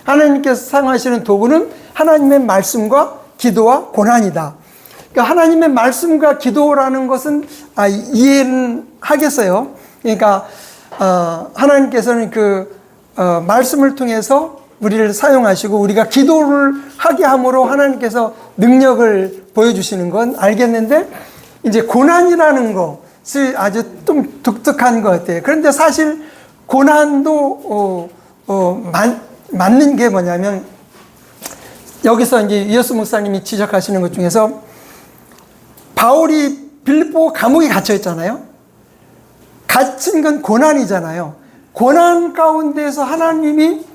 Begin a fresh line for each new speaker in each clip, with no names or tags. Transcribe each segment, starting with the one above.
하나님께서 사용하시는 도구는 하나님의 말씀과 기도와 고난이다. 그러니까 하나님의 말씀과 기도라는 것은 이해는 하겠어요. 그러니까 하나님께서는 말씀을 통해서 우리를 사용하시고 우리가 기도를 하게 함으로 하나님께서 능력을 보여주시는 건 알겠는데, 이제 고난이라는 것을 아주 좀 독특한 것 같아요. 그런데 사실 고난도 맞는 게 뭐냐면, 여기서 이제 이어스 목사님이 지적하시는 것 중에서 바울이 빌립보 감옥에 갇혀 있잖아요. 갇힌 건 고난이잖아요. 고난 가운데서 하나님이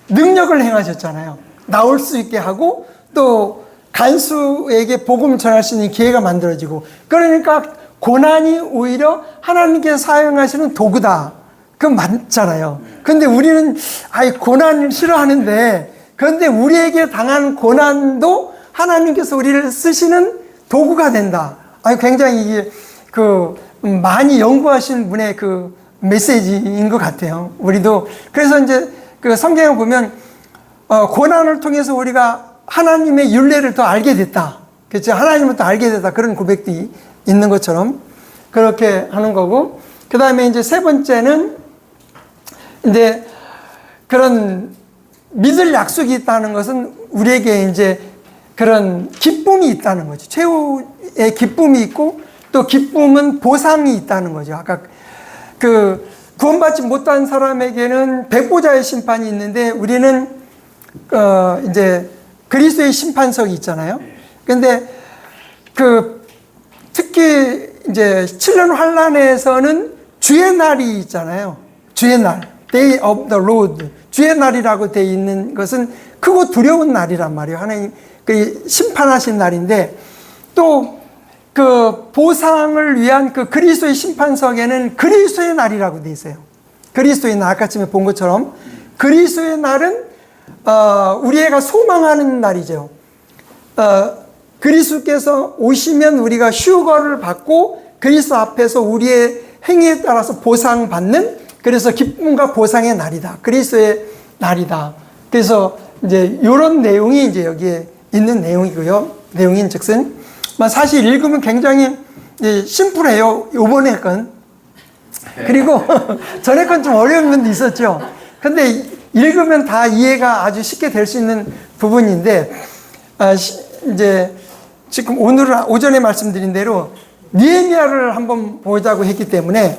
능력을 행하셨잖아요. 나올 수 있게 하고 또 간수에게 복음을 전할 수 있는 기회가 만들어지고, 그러니까 고난이 오히려 하나님께서 사용하시는 도구다. 그건 맞잖아요. 근데 우리는 고난을 싫어하는데, 그런데 우리에게 당한 고난도 하나님께서 우리를 쓰시는 도구가 된다. 굉장히 이게 많이 연구하신 분의 메시지인 것 같아요. 우리도 그래서 이제 성경을 보면 고난을 통해서 우리가 하나님의 율례를 더 알게 됐다. 그렇죠? 하나님을 더 알게 됐다. 그런 고백도 있는 것처럼 그렇게 하는 거고, 그 다음에 이제 세 번째는 이제 그런 믿을 약속이 있다는 것은 우리에게 이제 그런 기쁨이 있다는 거죠. 최후의 기쁨이 있고, 또 기쁨은 보상이 있다는 거죠. 아까 구원받지 못한 사람에게는 백보자의 심판이 있는데, 우리는 이제 그리스도의 심판석이 있잖아요. 근데 특히 이제 7년 환란에서는 주의 날이 있잖아요. 주의 날, Day of the Lord. 주의 날이라고 되어 있는 것은 크고 두려운 날이란 말이에요. 하나님 심판하신 날인데, 또 보상을 위한 그리스도의 심판석에는 그리스도의 날이라고 되어 있어요. 그리스도의 날, 아까 전에 본 것처럼 그리스도의 날은 우리가 소망하는 날이죠. 그리스도께서 오시면 우리가 휴거를 받고 그리스도 앞에서 우리의 행위에 따라서 보상받는, 그래서 기쁨과 보상의 날이다. 그리스도의 날이다. 그래서 이제 이런 내용이 이제 여기에 있는 내용이고요. 내용인 즉슨 사실 읽으면 굉장히 심플해요. 요번에 건. 그리고 전에 건 좀 어려운 면도 있었죠. 근데 읽으면 다 이해가 아주 쉽게 될 수 있는 부분인데, 이제 지금 오늘 오전에 말씀드린 대로 느헤미야를 한번 보자고 했기 때문에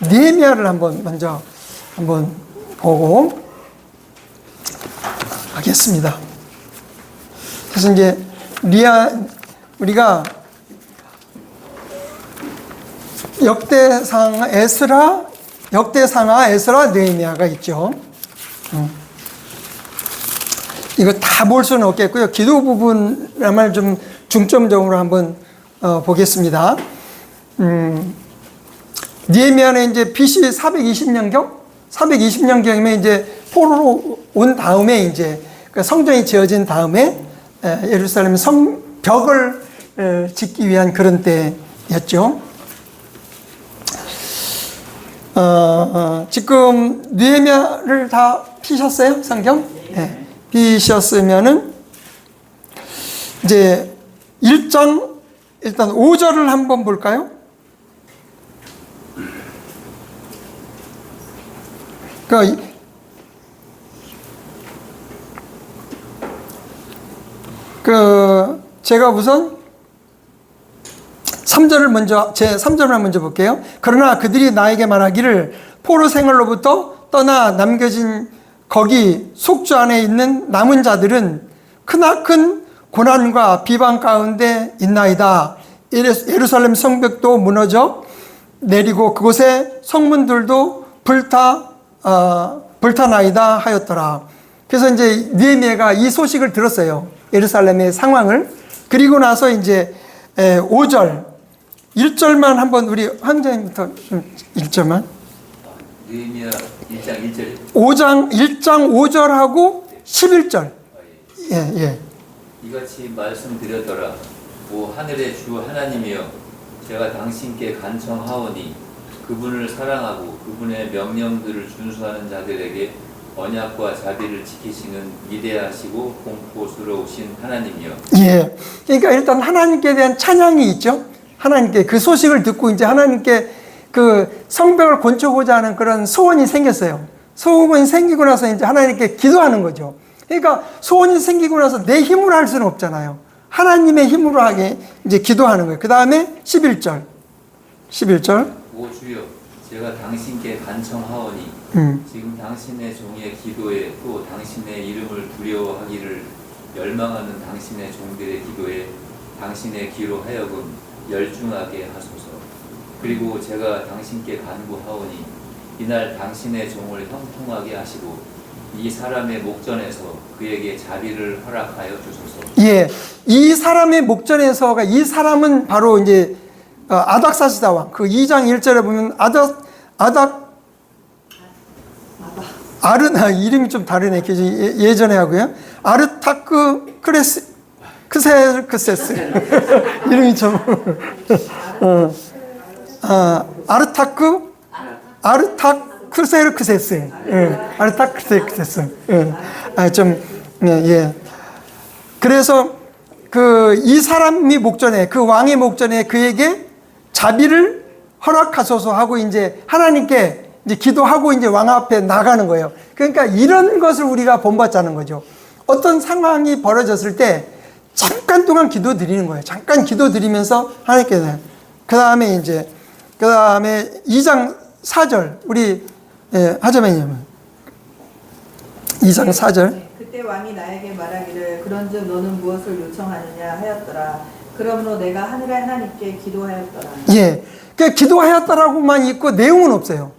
느헤미야를 먼저 보고 하겠습니다. 그래서 이제 우리가 역대상하, 에스라, 느헤미야가 있죠. 이거 다 볼 수는 없겠고요. 기도 부분만 좀 중점적으로 한번 보겠습니다. 느헤미야는 이제 BC 420년경이면 이제 포로로 온 다음에 이제 성전이 지어진 다음에 예루살렘 성벽을 짓기 위한 그런 때였죠. 지금 느헤미야를 다 피셨어요? 성경? 네. 피셨으면은 이제 1장 일단 5절을 한번 볼까요? 제가 우선 3절을 제 3절을 먼저 볼게요. 그러나 그들이 나에게 말하기를 포로 생활로부터 떠나 남겨진 거기 속주 안에 있는 남은 자들은 크나큰 고난과 비방 가운데 있나이다. 예루살렘 성벽도 무너져 내리고 그곳의 성문들도 불타나이다 하였더라. 그래서 이제 느헤미야가 이 소식을 들었어요. 예루살렘의 상황을. 그리고 나서 이제 5절 1절만 한번 우리 황장님부터 1절만.
느헤미야 1장 1절.
1장 5절하고 11절. 예.
이같이 말씀드렸더라. 오 하늘의 주 하나님이여, 제가 당신께 간청하오니 그분을 사랑하고 그분의 명령들을 준수하는 자들에게 언약과 자비를 지키시는 위대하시고 공포스러우신 하나님이여.
예. 그러니까 일단 하나님께 대한 찬양이 있죠. 하나님께 그 소식을 듣고 이제 하나님께 그 성벽을 건축하고자 하는 그런 소원이 생겼어요. 소원이 생기고 나서 이제 하나님께 기도하는 거죠. 그러니까 소원이 생기고 나서 내 힘으로 할 수는 없잖아요. 하나님의 힘으로 하게 이제 기도하는 거예요. 그 다음에 11절.
오 주여, 제가 당신께 간청하오니 지금 당신의 종의 기도에 또 당신의 이름을 두려워하기를 열망하는 당신의 종들의 기도에 당신의 귀로 하여금 열중하게 하소서. 그리고 제가 당신께 간구하오니 이날 당신의 종을 형통하게 하시고 이 사람의 목전에서 그에게 자비를 허락하여 주소서.
예, 이 사람의 목전에서가 이 사람은 바로 이제 아닥사스다 왕. 그 2장 1절에 보면 이름이 좀 다르네. 예전에 하고요. 크세르크세스 이름이 좀 아르타크세르크세스. 아르타크세르크세스. 예. 그래서 이 사람이 목전에, 그 왕의 목전에 그에게 자비를 허락하소서 하고 이제 하나님께 이제 기도하고 이제 왕 앞에 나가는 거예요. 그러니까 이런 것을 우리가 본받자는 거죠. 어떤 상황이 벌어졌을 때 잠깐 동안 기도 드리는 거예요. 잠깐 기도 드리면서 하나님께. 그 다음에 2장 4절 우리 하자매님 2장 4절.
그때 왕이 나에게 말하기를 그런즉 너는 무엇을 요청하느냐 하였더라. 그러므로 내가 하늘의 하나님께 기도하였더라.
예, 그 기도하였다라고만 있고 내용은 없어요.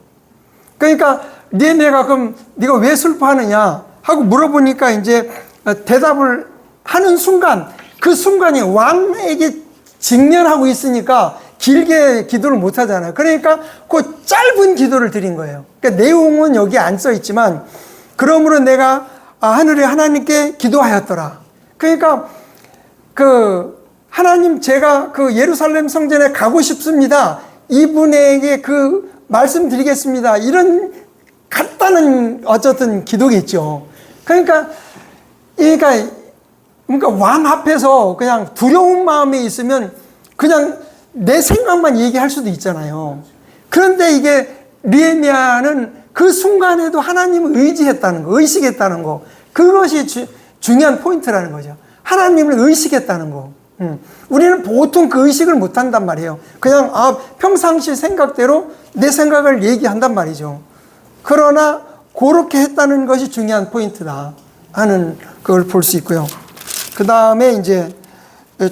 그러니까 느헤미야가 그럼 네가 왜 슬퍼하느냐 하고 물어보니까 이제 대답을 하는 순간 그 순간이 왕에게 직면하고 있으니까 길게 기도를 못 하잖아요. 그러니까 그 짧은 기도를 드린 거예요. 그러니까 내용은 여기 안 써 있지만 그러므로 내가 하늘의 하나님께 기도하였더라. 그러니까 하나님 제가 예루살렘 성전에 가고 싶습니다. 이분에게 말씀드리겠습니다. 이런 간단한 어쨌든 기도겠죠. 그러니까 왕 앞에서 그냥 두려운 마음에 있으면 그냥 내 생각만 얘기할 수도 있잖아요. 그런데 이게 느헤미야는 그 순간에도 하나님을 의지했다는 거, 의식했다는 거, 그것이 중요한 포인트라는 거죠. 하나님을 의식했다는 거. 우리는 보통 그 의식을 못 한단 말이에요. 그냥 평상시 생각대로 내 생각을 얘기한단 말이죠. 그러나 그렇게 했다는 것이 중요한 포인트다 하는 걸 볼 수 있고요. 그 다음에 이제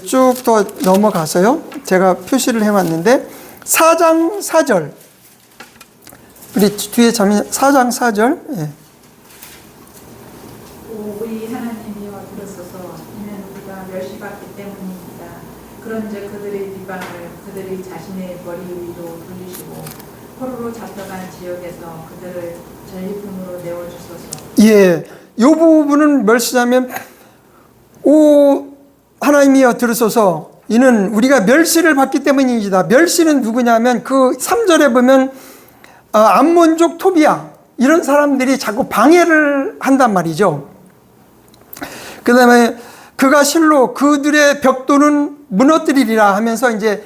쭉 더 넘어가서요. 제가 표시를 해놨는데 4장 4절 우리 뒤에 4장 4절. 예.
우리 하나님이여 들으소서. 이는 우리가 멸시받기 때문입니다. 그런즉 그들의 비방을 그들이 자신의 머리 위로 돌리시고 포로로 잡혀간 지역에서 그들을 전리품으로 내어주소서.
예, 이 부분은 멸시자면 오 하나님이여 들으소서. 이는 우리가 멸시를 받기 때문입니다. 멸시는 누구냐면 그 3절에 보면 암몬족 토비야 이런 사람들이 자꾸 방해를 한단 말이죠. 그 다음에 그가 실로 그들의 벽돌은 무너뜨리리라 하면서 이제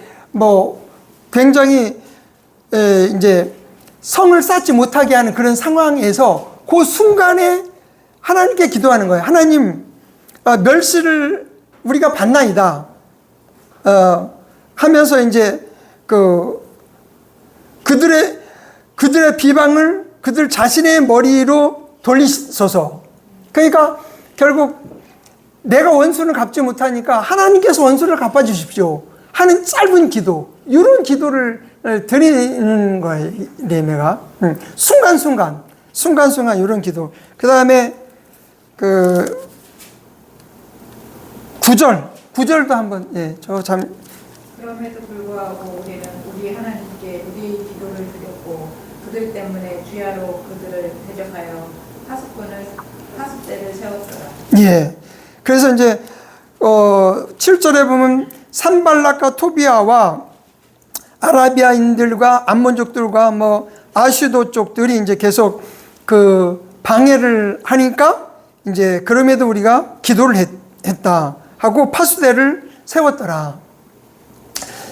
굉장히 이제 성을 쌓지 못하게 하는 그런 상황에서 그 순간에 하나님께 기도하는 거예요. 하나님, 멸시를 우리가 받나이다. 하면서 이제 그들의 비방을 그들 자신의 머리로 돌리소서. 그러니까 결국 내가 원수를 갚지 못하니까 하나님께서 원수를 갚아주십시오 하는 짧은 기도, 이런 기도를 드리는 거예요. 느헤미야가 순간순간 이런 기도. 그 다음에 9절도 한번
그럼에도 불구하고 우리는 우리 하나님께 우리의 기도를 드렸고 그들 때문에 주야로 그들을 대적하여 하숫대를 세웠더라.
예. 그래서 이제 7절에 보면 산발락과 토비아와 아라비아인들과 암몬족들과 아슈도 쪽들이 이제 계속 방해를 하니까 이제 그럼에도 우리가 기도를 했다 하고 파수대를 세웠더라.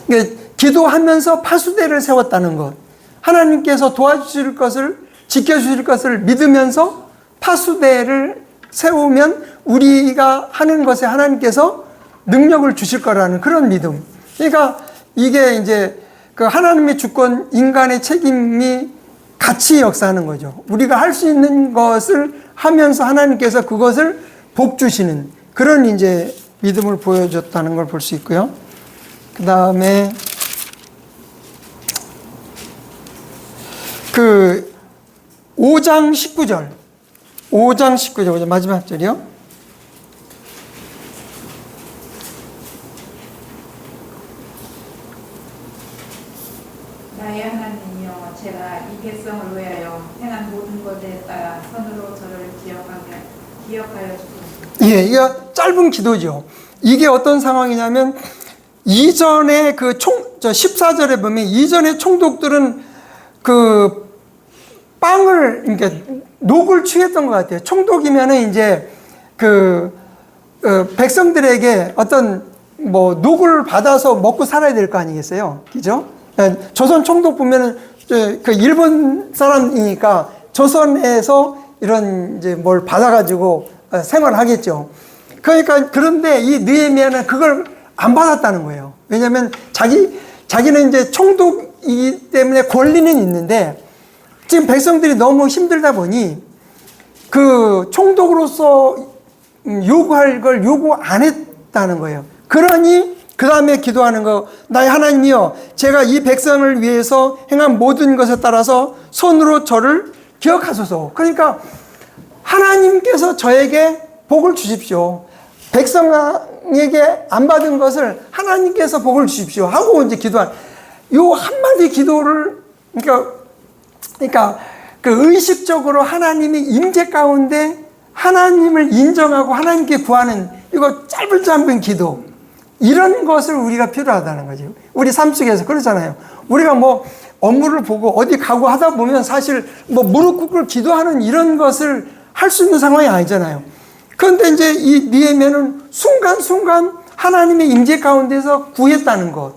그러니까 기도하면서 파수대를 세웠다는 것. 하나님께서 도와주실 것을, 지켜주실 것을 믿으면서 파수대를 세우면 우리가 하는 것에 하나님께서 능력을 주실 거라는 그런 믿음. 그러니까 이게 이제 그 하나님의 주권, 인간의 책임이 같이 역사하는 거죠. 우리가 할 수 있는 것을 하면서 하나님께서 그것을 복 주시는 그런 이제 믿음을 보여줬다는 걸 볼 수 있고요. 그 다음에 그 5장 19절. 5장 19절, 마지막 절이요.
나의 하나님이여, 제가 이 백성을 위하여 행한 모든 것에 따라 선으로 저를 기억하여 주소서.
예, 이거 짧은 기도죠. 이게 어떤 상황이냐면 이전에 그 14절에 보면 이전에 총독들은 그 빵을, 그러니까 녹을 취했던 것 같아요. 총독이면은 이제 백성들에게 어떤 뭐 녹을 받아서 먹고 살아야 될 거 아니겠어요? 그죠? 조선 총독 보면은 그 일본 사람이니까 조선에서 이런 이제 뭘 받아가지고 생활하겠죠. 그러니까 그런데 이 느헤미야는 그걸 안 받았다는 거예요. 왜냐하면 자기는 이제 총독이기 때문에 권리는 있는데 지금 백성들이 너무 힘들다 보니 그 총독으로서 요구할 걸 요구 안 했다는 거예요. 그러니 그 다음에 기도하는 거, 나의 하나님이여, 제가 이 백성을 위해서 행한 모든 것에 따라서 손으로 저를 기억하소서. 그러니까 하나님께서 저에게 복을 주십시오. 백성에게 안 받은 것을 하나님께서 복을 주십시오 하고 이제 기도한 요 한마디 기도를, 그러니까 그 의식적으로 하나님의 임재 가운데 하나님을 인정하고 하나님께 구하는 이거 짧은 기도, 이런 것을 우리가 필요하다는 거죠. 우리 삶 속에서 그러잖아요. 우리가 뭐 업무를 보고 어디 가고 하다 보면 사실 뭐 무릎 꿇고 기도하는 이런 것을 할 수 있는 상황이 아니잖아요. 그런데 이제 이 느헤미야는 순간순간 하나님의 임재 가운데서 구했다는 것.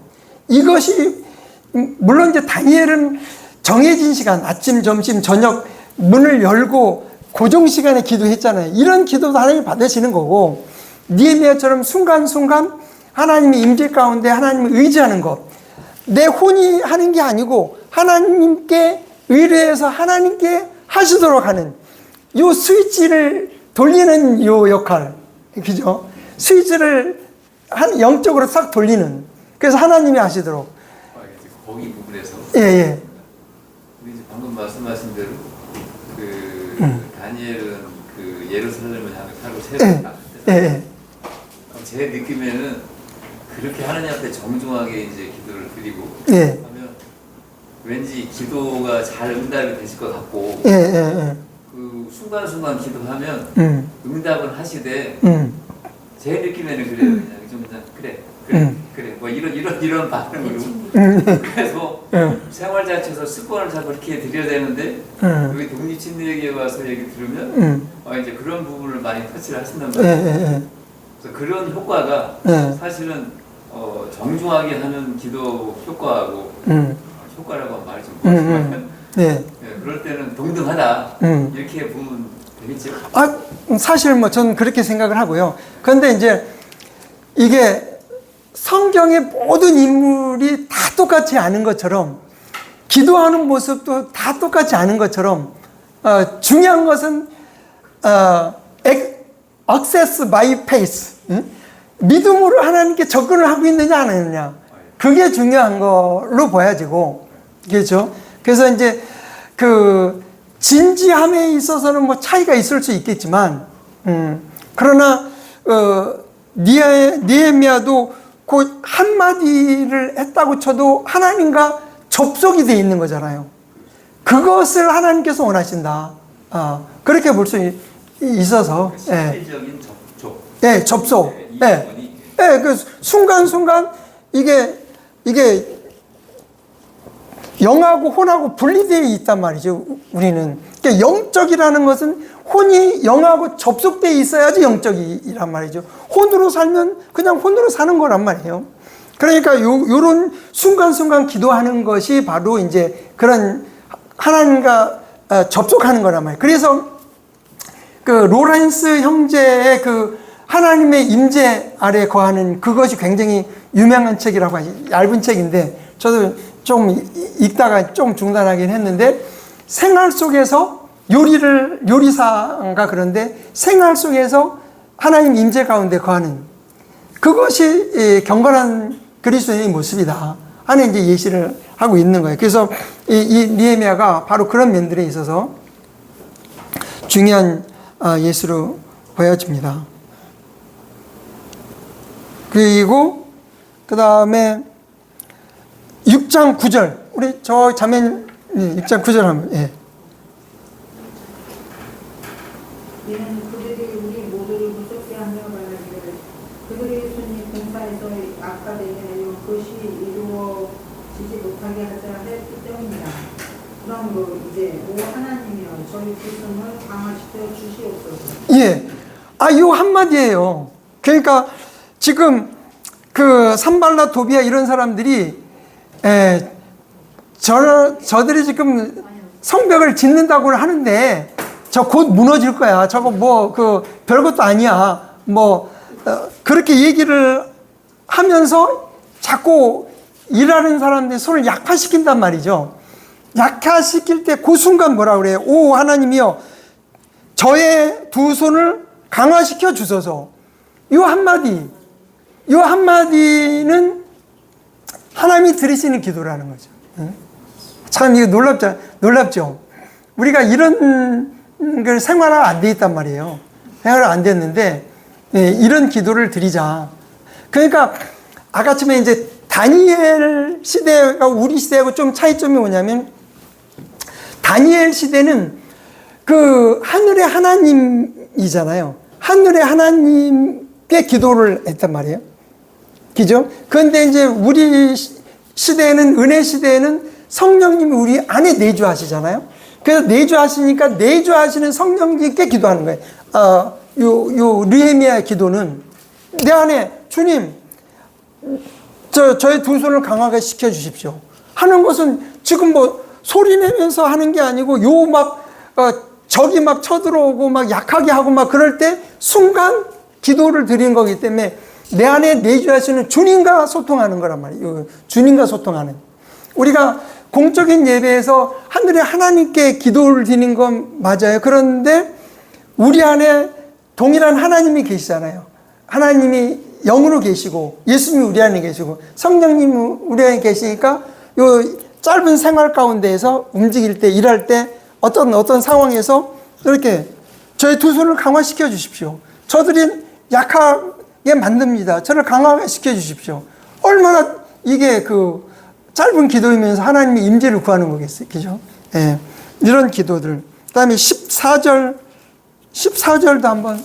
이것이 물론 이제 다니엘은 정해진 시간, 아침, 점심, 저녁 문을 열고 고정 시간에 기도했잖아요. 이런 기도도 하나님이 받으시는 거고, 느헤미야처럼 순간순간 하나님의 임재 가운데 하나님을 의지하는 것. 내 혼이 하는 게 아니고 하나님께 의뢰해서 하나님께 하시도록 하는 요 스위치를 돌리는 요 역할. 그죠? 스위치를 영적으로 싹 돌리는. 그래서 하나님이 하시도록.
거기 부분에서
예.
우리 이제 방금 말씀하신 대로 다니엘은 그 예루살렘을 향하고 세례를 받았잖아요. 제 느낌에는 그렇게 하나님 앞에 정중하게 이제 기도를 드리고 하면 왠지 기도가 잘 응답이 되실 것 같고 그 순간순간 기도하면 응답은 하시되 제 느낌에는 그래요. 그냥 그래 뭐 이런 반응으로 그래서 생활 자체에서 습관을 잡고 이렇게 드려야 되는데 여기 독립침례에 와서 얘기 들으면 이제 그런 부분을 많이 터치를 하신단 말이에요. 그래서 그런 효과가 사실은 정중하게 하는 기도 효과하고 효과라고 말이 좀 그렇지만 그럴 때는 동등하다 이렇게 보면 되겠죠.
사실 뭐 저는 그렇게 생각을 하고요. 그런데 이제 이게 성경의 모든 인물이 다 똑같지 않은 것처럼 기도하는 모습도 다 똑같지 않은 것처럼 중요한 것은 access by faith, 믿음으로 하나님께 접근을 하고 있느냐 안 하느냐, 그게 중요한 걸로 보여지고, 그렇죠? 그래서 이제 그 진지함에 있어서는 뭐 차이가 있을 수 있겠지만, 그러나 느헤미야도 그 한마디를 했다고 쳐도 하나님과 접속이 돼 있는 거잖아요. 그것을 하나님께서 원하신다. 그렇게 볼 수 있어서.
실질적인 접촉.
접속. 그 순간순간 이게 영하고 혼하고 분리되어 있단 말이죠. 우리는 그러니까 영적이라는 것은 혼이 영하고 접속되어 있어야지 영적이란 말이죠. 혼으로 살면 그냥 혼으로 사는 거란 말이에요. 그러니까 요런 순간순간 기도하는 것이 바로 이제 그런 하나님과 접속하는 거란 말이에요. 그래서 그 로렌스 형제의 그 하나님의 임재 아래 거하는 그것이 굉장히 유명한 책이라고 하죠. 얇은 책인데 저도 좀 읽다가 좀 중단하긴 했는데 생활 속에서 요리사가 그런데 생활 속에서 하나님 임재 가운데 거하는 그것이 경건한 그리스도인의 모습이다 하는 이제 예시를 하고 있는 거예요. 그래서 이 느헤미야가 바로 그런 면들에 있어서 중요한 예수로 보여집니다. 그리고 그 다음에 6장 9절 우리 저 자매님 6장 9절 한번
이는 그들이 우리 모두를 무섭게 하며 말하기를 그들의 손이 공사에서 악화되게 하여 그것이 이루어지지 못하게 하자 했기 때문이다. 그러므로 이제 오 하나님이여 저희 구성을 강화시켜 주시옵소서.
예. 요 한마디예요. 그러니까 지금 그 산발라 도비아 이런 사람들이 저들이 지금 성벽을 짓는다고 하는데 저 곧 무너질 거야. 저거 뭐 그 별것도 아니야. 그렇게 얘기를 하면서 자꾸 일하는 사람들의 손을 약화시킨단 말이죠. 약화시킬 때 그 순간 뭐라 그래요? 오 하나님이여 저의 두 손을 강화시켜 주소서. 요 한마디는 하나님이 들으시는 기도라는 거죠. 참 이거 놀랍죠? 우리가 이런 걸 생활화 안 돼 있단 말이에요. 생활화 안 됐는데 이런 기도를 드리자. 그러니까 아까쯤에 이제 다니엘 시대가 우리 시대하고 좀 차이점이 뭐냐면 다니엘 시대는 그 하늘의 하나님이잖아요. 하늘의 하나님께 기도를 했단 말이에요. 그죠? 그런데 이제 우리 시대에는 은혜 시대에는 성령님이 우리 안에 내주하시잖아요. 그래서 내주하시니까 내주하시는 성령님께 기도하는 거예요. 요 느헤미야의 기도는 내 안에 주님 저의 두 손을 강하게 시켜 주십시오 하는 것은 지금 뭐 소리 내면서 하는 게 아니고 적이 막 쳐들어오고 막 약하게 하고 막 그럴 때 순간 기도를 드리는 거기 때문에 내 안에 내주하시는 주님과 소통하는 거란 말이에요. 주님과 소통하는. 우리가 공적인 예배에서 하늘의 하나님께 기도를 드리는 건 맞아요. 그런데 우리 안에 동일한 하나님이 계시잖아요. 하나님이 영으로 계시고 예수님이 우리 안에 계시고 성령님이 우리 안에 계시니까 요 짧은 생활 가운데에서 움직일 때 일할 때 어떤 상황에서 이렇게 저의 두 손을 강화시켜 주십시오. 저들이 약하게 만듭니다. 저를 강화시켜 주십시오. 얼마나 이게 그 짧은 기도이면서 하나님의 임재를 구하는 거겠어요. 그죠? 예. 이런 기도들. 그 다음에 14절도 한번.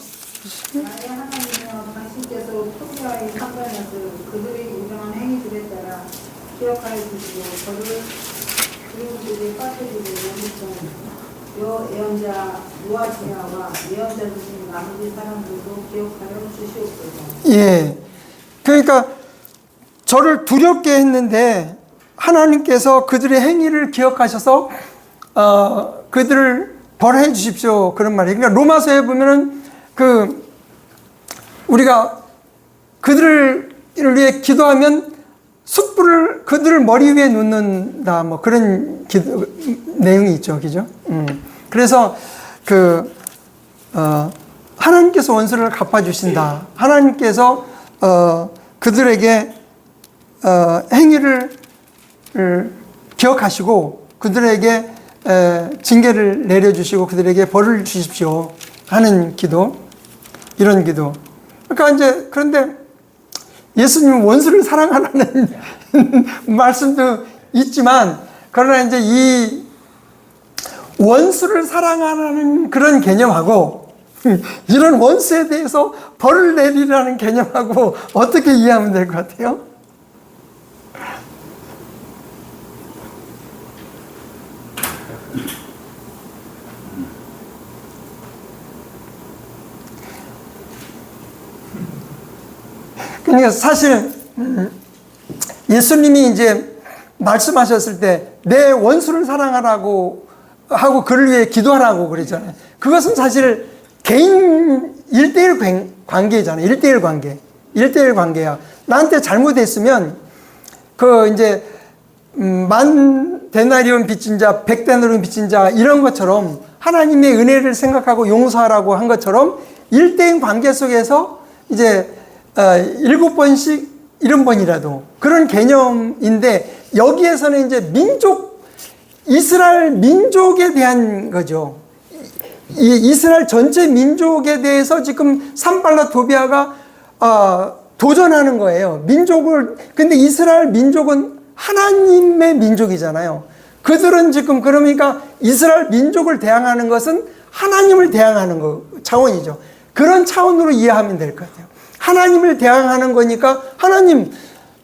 나의 하나님이여 당신께서 토비와의 상관에서 그들의 우정한 행위들에 따라 기억하여 주시고 저를 그리고들이 빠져지고 여 예언자 요아시아와 예언자 되신 나머지 사람들도 기억하여 주시옵소서.
예. 그러니까 저를 두렵게 했는데 하나님께서 그들의 행위를 기억하셔서 그들을 벌해 주십시오. 그런 말이에요. 그러니까 로마서에 보면은 우리가 그들을 위해 기도하면 숯불을 그들 머리 위에 놓는다. 뭐 그런 내용이 있죠. 그죠? 그래서 하나님께서 원수를 갚아주신다. 하나님께서 그들에게 행위를 기억하시고 그들에게 징계를 내려주시고 그들에게 벌을 주십시오 하는 기도, 이런 기도. 그러니까 이제 그런데 예수님은 원수를 사랑하라는 말씀도 있지만 그러나 이제 이 원수를 사랑하라는 그런 개념하고 이런 원수에 대해서 벌을 내리라는 개념하고 어떻게 이해하면 될 것 같아요? 그러니까 사실 예수님이 이제 말씀하셨을 때 내 원수를 사랑하라고 하고 그를 위해 기도하라고 그러잖아요. 그것은 사실 개인 1대1 관계잖아요. 1대1 관계. 1대1 관계야. 나한테 잘못했으면 그 이제 만 데나리온 빚진 자, 100데나리온 빚진 자 이런 것처럼 하나님의 은혜를 생각하고 용서하라고 한 것처럼 1대1 관계 속에서 이제 7번씩 70번이라도 그런 개념인데 여기에서는 이제 이스라엘 민족에 대한 거죠. 이스라엘 전체 민족에 대해서 지금 산발랏 도비아가 도전하는 거예요. 근데 이스라엘 민족은 하나님의 민족이잖아요. 그들은 지금 그러니까 이스라엘 민족을 대항하는 것은 하나님을 대항하는 차원이죠. 그런 차원으로 이해하면 될 것 같아요. 하나님을 대항하는 거니까 하나님,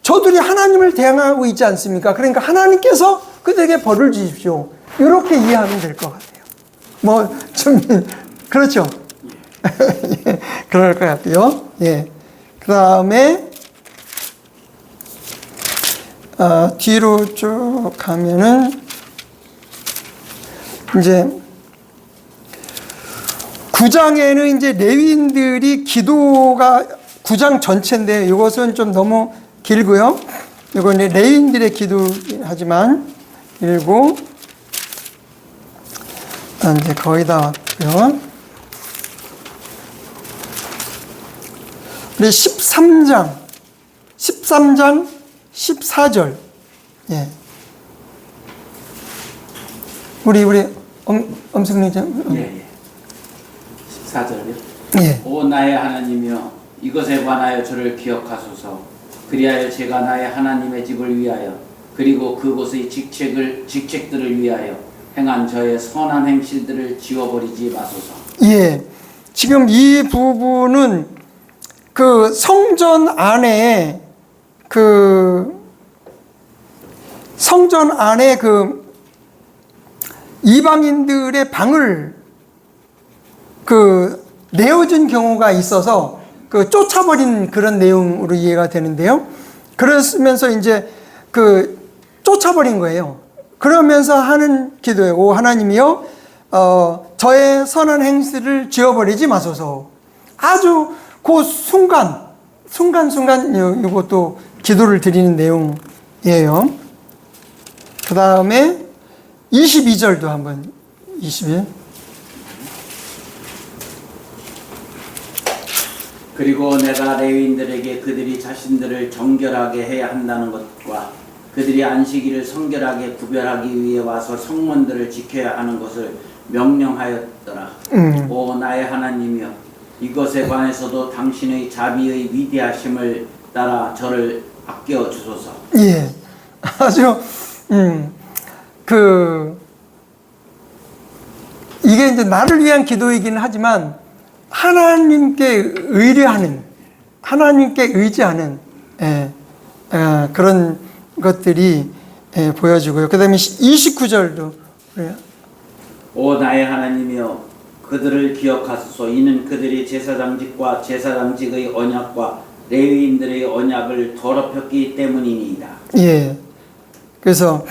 저들이 하나님을 대항하고 있지 않습니까? 그러니까 하나님께서 그들에게 벌을 주십시오. 이렇게 이해하면 될 것 같아요. 그렇죠. 그럴 것 같아요. 예. 그 다음에, 뒤로 쭉 가면은, 이제, 9장에는 이제 레위인들이 기도가 9장 전체인데, 이것은 좀 너무 길고요. 이건 이제 레위인들의 기도하지만, 읽고, 이제 거의 다 왔고요. 우리 13장 14절. 예. 우리 엄승리장.
예. 14절이요.
예.
오 나의 하나님이여 이것에 관하여 저를 기억하소서. 그리하여 제가 나의 하나님의 집을 위하여 그리고 그곳의 직책들을 위하여 행한 저의 선한 행실들을 지워버리지 마소서.
예. 지금 이 부분은 그 성전 안에 그 이방인들의 방을 그 내어준 경우가 있어서 그 쫓아버린 그런 내용으로 이해가 되는데요. 그러면서 이제 그 쫓아버린 거예요. 그러면서 하는 기도예요. 오 하나님이여, 저의 선한 행실을 지워버리지 마소서. 아주 그 순간 이것도 기도를 드리는 내용이에요. 그 다음에 22절도 한번 22절.
그리고 내가 레위인들에게 그들이 자신들을 정결하게 해야 한다는 것과 그들이 안식일을 성결하게 구별하기 위해 와서 성문들을 지켜야 하는 것을 명령하였더라. 오 나의 하나님이여 이것에 관해서도 당신의 자비의 위대하심을 따라 저를 아껴 주소서.
예, 아주 이게 이제 나를 위한 기도이기는 하지만 하나님께 의뢰하는, 하나님께 의지하는 그런 것들이 보여지고요. 그 다음에 29절도 그래요.
오 나의 하나님이여 그들을 기억하소서. 이는 그들이 제사장직과 제사장직의 언약과 레위인들의 언약을 더럽혔기 때문이니이다.
예. 그래서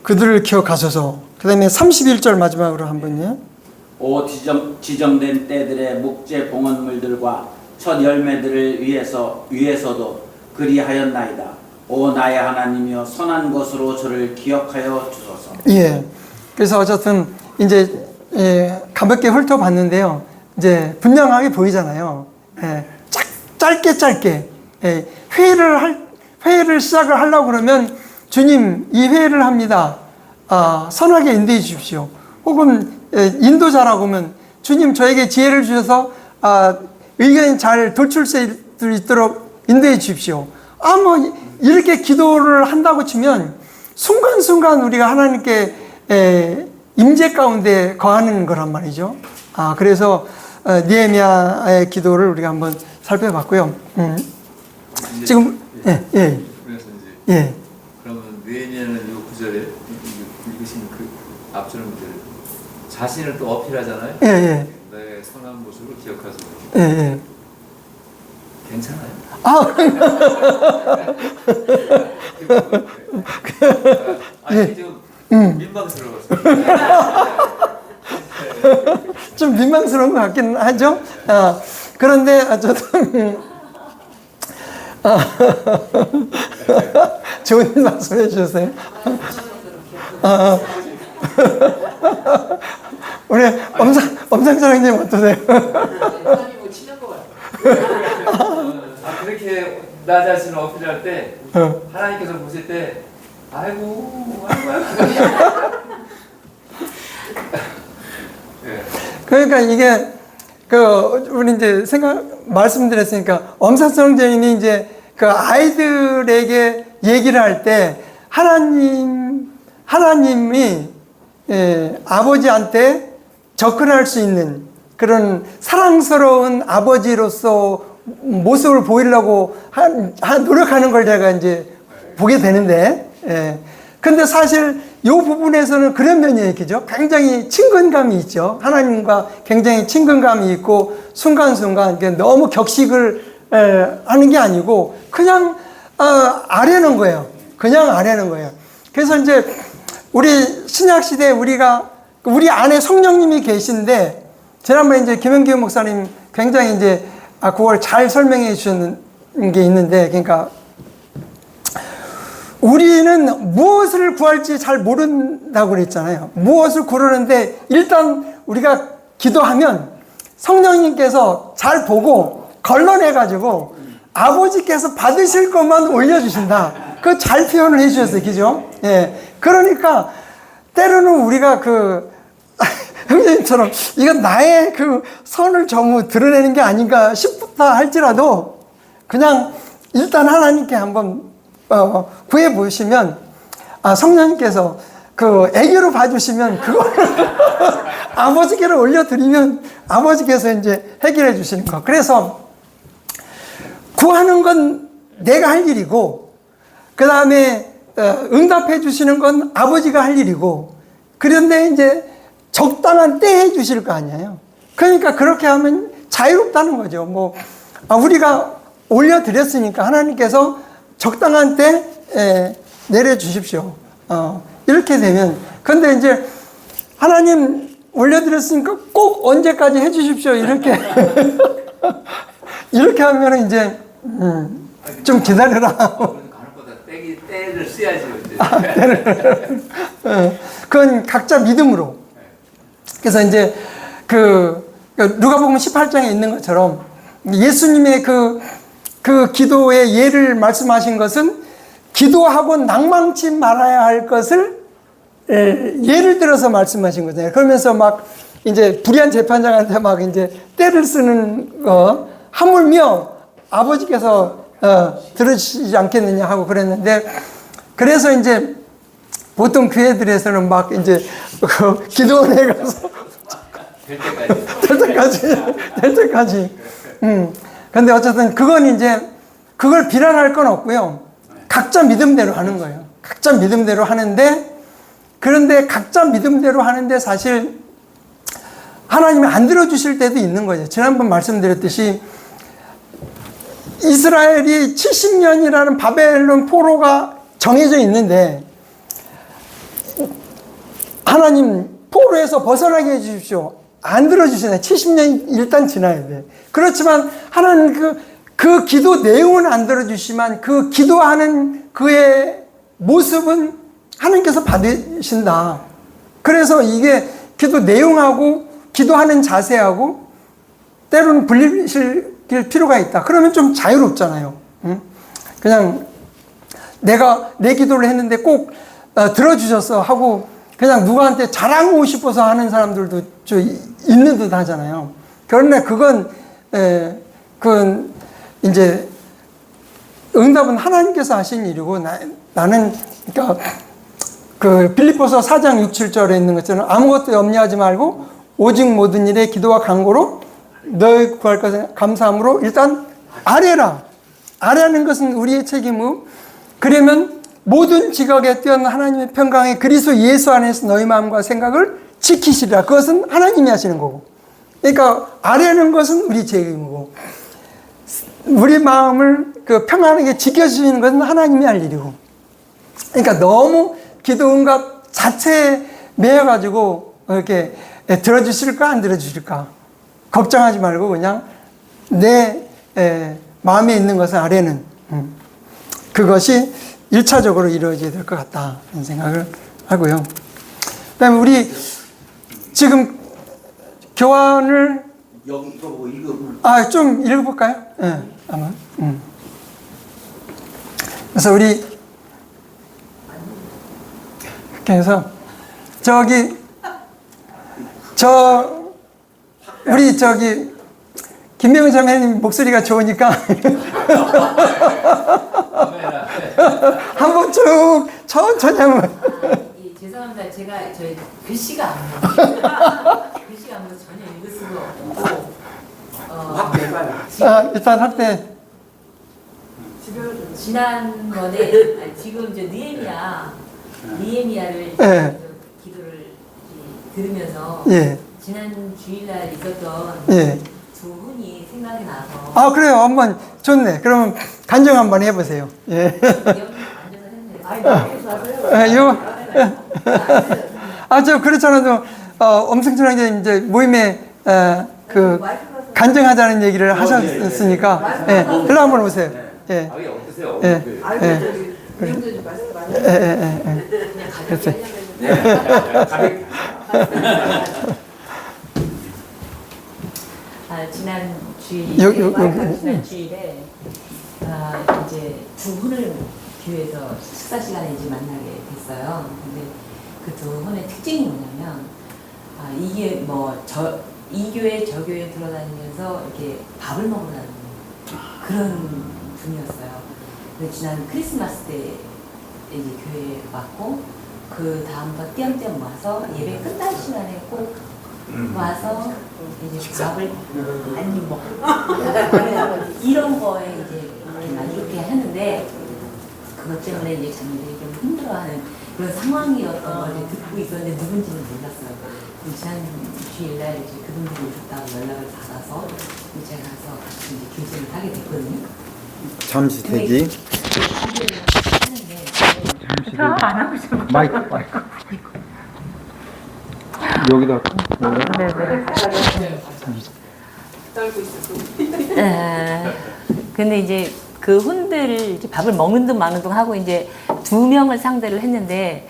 그들을 기억하소서. 그 다음에 31절 마지막으로 한 번요.
오 지정된 때들의 목재 봉헌물들과 첫 열매들을 위해서도 그리하였나이다. 오 나의 하나님이여 선한 것으로 저를 기억하여 주소서.
예. 그래서 어쨌든 이제 가볍게 훑어봤는데요. 이제 분명하게 보이잖아요. 짧게 회의를 시작을 하려고 그러면 주님 이 회의를 합니다. 선하게 인도해 주십시오. 혹은 인도자라고 하면 주님 저에게 지혜를 주셔서 의견이 잘 도출 수 있도록 인도해 주십시오. 뭐 이렇게 기도를 한다고 치면 순간순간 우리가 하나님께 임재 가운데 거하는 거란 말이죠. 그래서 느헤미야의 기도를 우리가 한번 살펴봤고요. 지금
그래서 이제 그러면 느헤미야는 이 구절에 읽으신 그 앞절 문제를 자신을 또 어필하잖아요. 내 선한 모습을 기억하지 못해.
예, 예.
괜찮아요. 아니 좀 민망스러워서.
좀 민망스러운 것 같긴 하죠. 그런데 어쨌든 좋은 말씀해 주셨어요. 우리 엄상사랑님 어떠세요?
그렇게 나 자신을 어필할 때 하나님께서 보실 때 아이고. 네.
그러니까 이게 우리 이제 말씀드렸으니까 엄사성전인이 이제 그 아이들에게 얘기를 할 때 하나님이 아버지한테 접근할 수 있는 그런 사랑스러운 아버지로서 모습을 보이려고 노력하는 걸 제가 이제 보게 되는데, 근데 사실 이 부분에서는 그런 면이 있겠죠. 굉장히 친근감이 있죠. 하나님과 굉장히 친근감이 있고 순간순간 너무 격식을 하는 게 아니고 그냥 아뢰는 거예요. 그냥 아뢰는 거예요. 그래서 이제 우리 신약 시대에 우리 안에 성령님이 계신데 지난번에 이제 김영기 목사님 굉장히 이제 그걸 잘 설명해 주셨는 게 있는데, 그러니까 우리는 무엇을 구할지 잘 모른다고 그랬잖아요. 무엇을 구르는데 일단 우리가 기도하면 성령님께서 잘 보고 걸러내가지고 아버지께서 받으실 것만 올려주신다. 그거 잘 표현을 해주셨어요. 그죠? 예. 그러니까 때로는 우리가 형제님처럼 이건 나의 선을 전부 드러내는 게 아닌가 싶다 할지라도 그냥 일단 하나님께 한번 구해 보시면 성령님께서 애교로 봐주시면 그거를 아버지께로 올려드리면 아버지께서 이제 해결해 주시는 거. 그래서 구하는 건 내가 할 일이고 그 다음에 응답해 주시는 건 아버지가 할 일이고, 그런데 이제 적당한 때 해 주실 거 아니에요. 그러니까 그렇게 하면 자유롭다는 거죠. 우리가 올려드렸으니까 하나님께서 적당한 때 내려주십시오. 이렇게 되면, 근데 이제 하나님 올려드렸으니까 꼭 언제까지 해주십시오. 이렇게 이렇게 하면 이제 좀 기다려라.
가는보다 때를 써야지.
그건 각자 믿음으로. 그래서 이제 누가복음 18장에 있는 것처럼 예수님의 그 기도의 예를 말씀하신 것은 기도하고 낭망치 말아야 할 것을 예를 들어서 말씀하신 거잖아요. 그러면서 막 이제 불의한 재판장한테 막 이제 때를 쓰는 거 하물며 아버지께서 들으시지 않겠느냐 하고 그랬는데, 그래서 이제 보통 교회들에서는 막 이제 기도원에 가서 될 때까지. 근데 어쨌든 그건 이제 그걸 비난할 건 없고요. 각자 믿음대로 하는 거예요. 각자 믿음대로 하는데, 그런데 각자 믿음대로 하는데 사실 하나님이 안 들어주실 때도 있는 거죠. 지난번 말씀드렸듯이 이스라엘이 70년이라는 바벨론 포로가 정해져 있는데 하나님 포로에서 벗어나게 해주십시오. 안 들어주시네. 70년이 일단 지나야 돼. 그렇지만 하나님 그 기도 내용은 안 들어주시지만 그 기도하는 그의 모습은 하나님께서 받으신다. 그래서 이게 기도 내용하고 기도하는 자세하고 때로는 분리실 필요가 있다. 그러면 좀 자유롭잖아요. 그냥 내가 내 기도를 했는데 꼭 들어주셨어 하고 그냥 누구한테 자랑하고 싶어서 하는 사람들도 좀 있는 듯 하잖아요. 그런데 그건 이제 응답은 하나님께서 하신 일이고 나는 그러니까 빌립보서 4장 6, 7절에 있는 것처럼 아무것도 염려하지 말고 오직 모든 일에 기도와 간구로 너희 구할 것을 감사함으로 일단 아뢰라. 아뢰는 것은 우리의 책임이고, 그러면 모든 지각에 뛰어난 하나님의 평강에 그리스도 예수 안에서 너희 마음과 생각을 지키시리라. 그것은 하나님이 하시는 거고. 그러니까 아뢰는 것은 우리 책임이고 우리 마음을 그 평안하게 지켜주시는 것은 하나님이 할 일이고. 그러니까 너무 기도 응답 자체에 매여가지고 이렇게 들어주실까 안 들어주실까 걱정하지 말고 그냥 내 마음에 있는 것을 아뢰는 그것이 1차적으로 이루어져야 될 것 같다 이런 생각을 하고요. 그다음에 우리 지금 교환을
여기 이거 보고 읽어보면
좀 읽어볼까요? 예, 아마. 그래서 우리 이렇게 해서 우리 김명훈 자매님 목소리가 좋으니까 한번 쭉 천천히 한번.
죄송합니다. 제가 저희 글씨가 안 나와요. 글씨가 안 나와서 전혀 읽을 수가 없고.
일단 할때
지난번에 지금 이제 느헤미야를
예.
기도를 들으면서
예.
지난 주일날 있었던
예.
두 분이 생각이 나서
그래요. 한번 좋네. 그러면 간증 한번 해보세요. 예.
여기 앉아서 했네요.
저 그렇잖아도 엄승천왕님 이제 모임에 그 간증하자는 얘기를 하셨으니까 일로 한번 오세요. 예.
어떠세요?
예.
의원들이 말씀 많이
그냥 가볍게 하려고 지난 주일 지난 주일에 이제 두 분을 교회에서 식사 시간에 이제 만나게 됐어요. 근데 그 두 분의 특징이 뭐냐면 이게 이 교회 저 교회 돌아다니면서 이렇게 밥을 먹으러 다니는 그런 분이었어요. 근데 지난 크리스마스 때 이제 교회에 왔고 그 다음부터 띄엄띄엄 와서 예배 끝날 시간에 꼭 와서 이제 밥을 많이 먹고 이런 거에 이제 이렇게 하는데 그것 때문에 이제 자녀들이 좀 힘들어하는 그런 상황이었던 걸 듣고 있었는데 누군지는 몰랐어요. 지난 주일날 이제 그분들이 오셨다고 연락을 받아서 제가 가서 같이 이제 교제를 하게 됐거든요.
잠시 대기.
저안 하고 싶어.
마이크. 여기다.
근데 이제 그 혼들을 이제 밥을 먹는 둥 마는 둥 하고 이제 두 명을 상대를 했는데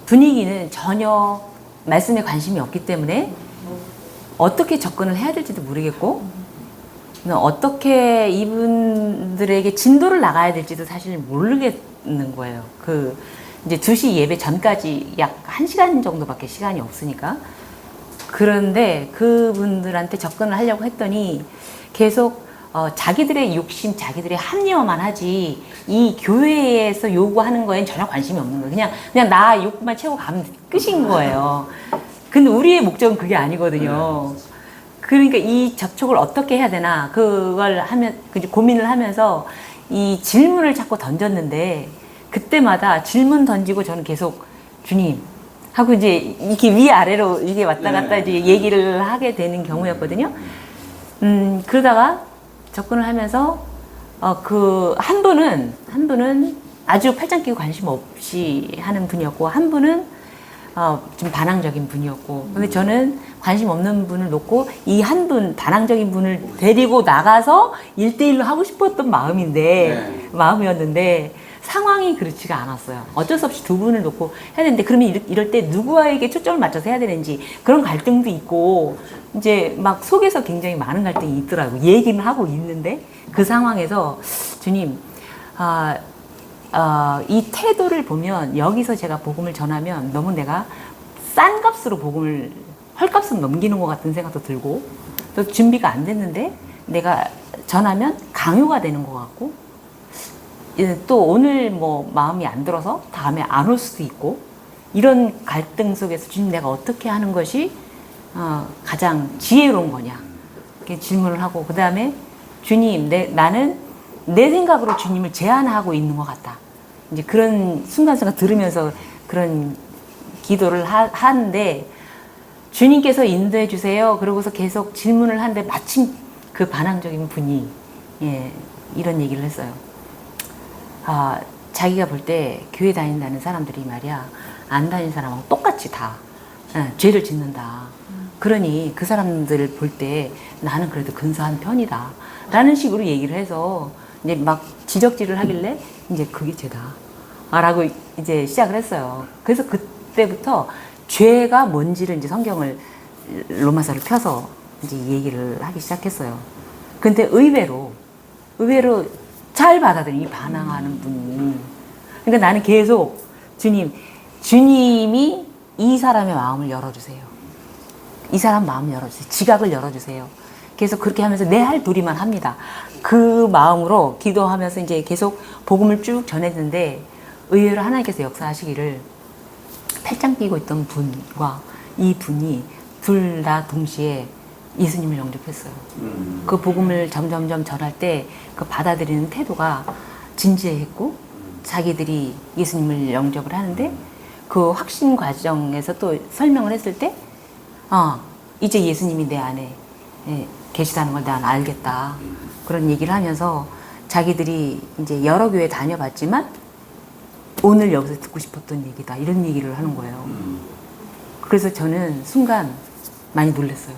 분위기는 전혀 말씀에 관심이 없기 때문에 어떻게 접근을 해야 될지도 모르겠고 어떻게 이분들에게 진도를 나가야 될지도 사실 모르겠는 거예요. 그 이제 2시 예배 전까지 약 1시간 정도밖에 시간이 없으니까. 그런데 그분들한테 접근을 하려고 했더니 계속 자기들의 욕심, 자기들의 합리화만 하지 이 교회에서 요구하는 거엔 전혀 관심이 없는 거예요. 그냥 나 욕구만 채우고 가면 끝인 거예요. 근데 우리의 목적은 그게 아니거든요. 그러니까 이 접촉을 어떻게 해야 되나 그걸 고민을 하면서 이 질문을 자꾸 던졌는데 그때마다 질문 던지고 저는 계속 주님 하고 이제 이렇게 위아래로 이게 왔다 갔다 이제 얘기를 하게 되는 경우였거든요. 그러다가 접근을 하면서 그 한 분은 아주 팔짱 끼고 관심 없이 하는 분이었고 한 분은 좀 반항적인 분이었고 근데 저는 관심 없는 분을 놓고 이 한 분 반항적인 분을 데리고 나가서 1대1로 하고 싶었던 마음이었는데 상황이 그렇지가 않았어요. 어쩔 수 없이 두 분을 놓고 해야 되는데 그러면 이럴 때 누구에게 초점을 맞춰서 해야 되는지 그런 갈등도 있고 이제 막 속에서 굉장히 많은 갈등이 있더라고요. 얘기는 하고 있는데 그 상황에서 주님 이 태도를 보면 여기서 제가 복음을 전하면 너무 내가 싼 값으로 복음을 헐값으로 넘기는 것 같은 생각도 들고 또 준비가 안 됐는데 내가 전하면 강요가 되는 것 같고 또 오늘 뭐 마음이 안 들어서 다음에 안 올 수도 있고 이런 갈등 속에서 주님 내가 어떻게 하는 것이 가장 지혜로운 거냐 이렇게 질문을 하고 그 다음에 주님 나는 내 생각으로 주님을 제한하고 있는 것 같다. 이제 그런 순간순간 들으면서 그런 기도를 하는데 주님께서 인도해 주세요. 그러고서 계속 질문을 하는데 마침 그 반항적인 분이 예, 이런 얘기를 했어요. 아, 자기가 볼 때 교회 다닌다는 사람들이 말이야 안 다니는 사람하고 똑같이 다 죄를 짓는다. 그러니 그 사람들을 볼 때 나는 그래도 근사한 편이다. 라는 식으로 얘기를 해서 이제 막 지적질을 하길래 이제 그게 죄다. 라고 이제 시작을 했어요. 그래서 그때부터 죄가 뭔지를 이제 성경을 로마서를 펴서 이제 얘기를 하기 시작했어요. 근데 의외로 잘 받아들이니 반항하는 분이. 그러니까 나는 계속 주님이 이 사람의 마음을 열어주세요. 이 사람 마음을 열어주세요. 지각을 열어주세요. 계속 그렇게 하면서 내 할 도리만 합니다. 그 마음으로 기도하면서 이제 계속 복음을 쭉 전했는데 의외로 하나님께서 역사하시기를 팔짱 끼고 있던 분과 이 분이 둘 다 동시에 예수님을 영접했어요. 그 복음을 점점점 전할 때 그 받아들이는 태도가 진지했고 자기들이 예수님을 영접을 하는데 그 확신 과정에서 또 설명을 했을 때 이제 예수님이 내 안에 계시다는 걸 난 알겠다. 그런 얘기를 하면서 자기들이 이제 여러 교회 다녀봤지만 오늘 여기서 듣고 싶었던 얘기다. 이런 얘기를 하는 거예요. 그래서 저는 순간 많이 놀랐어요.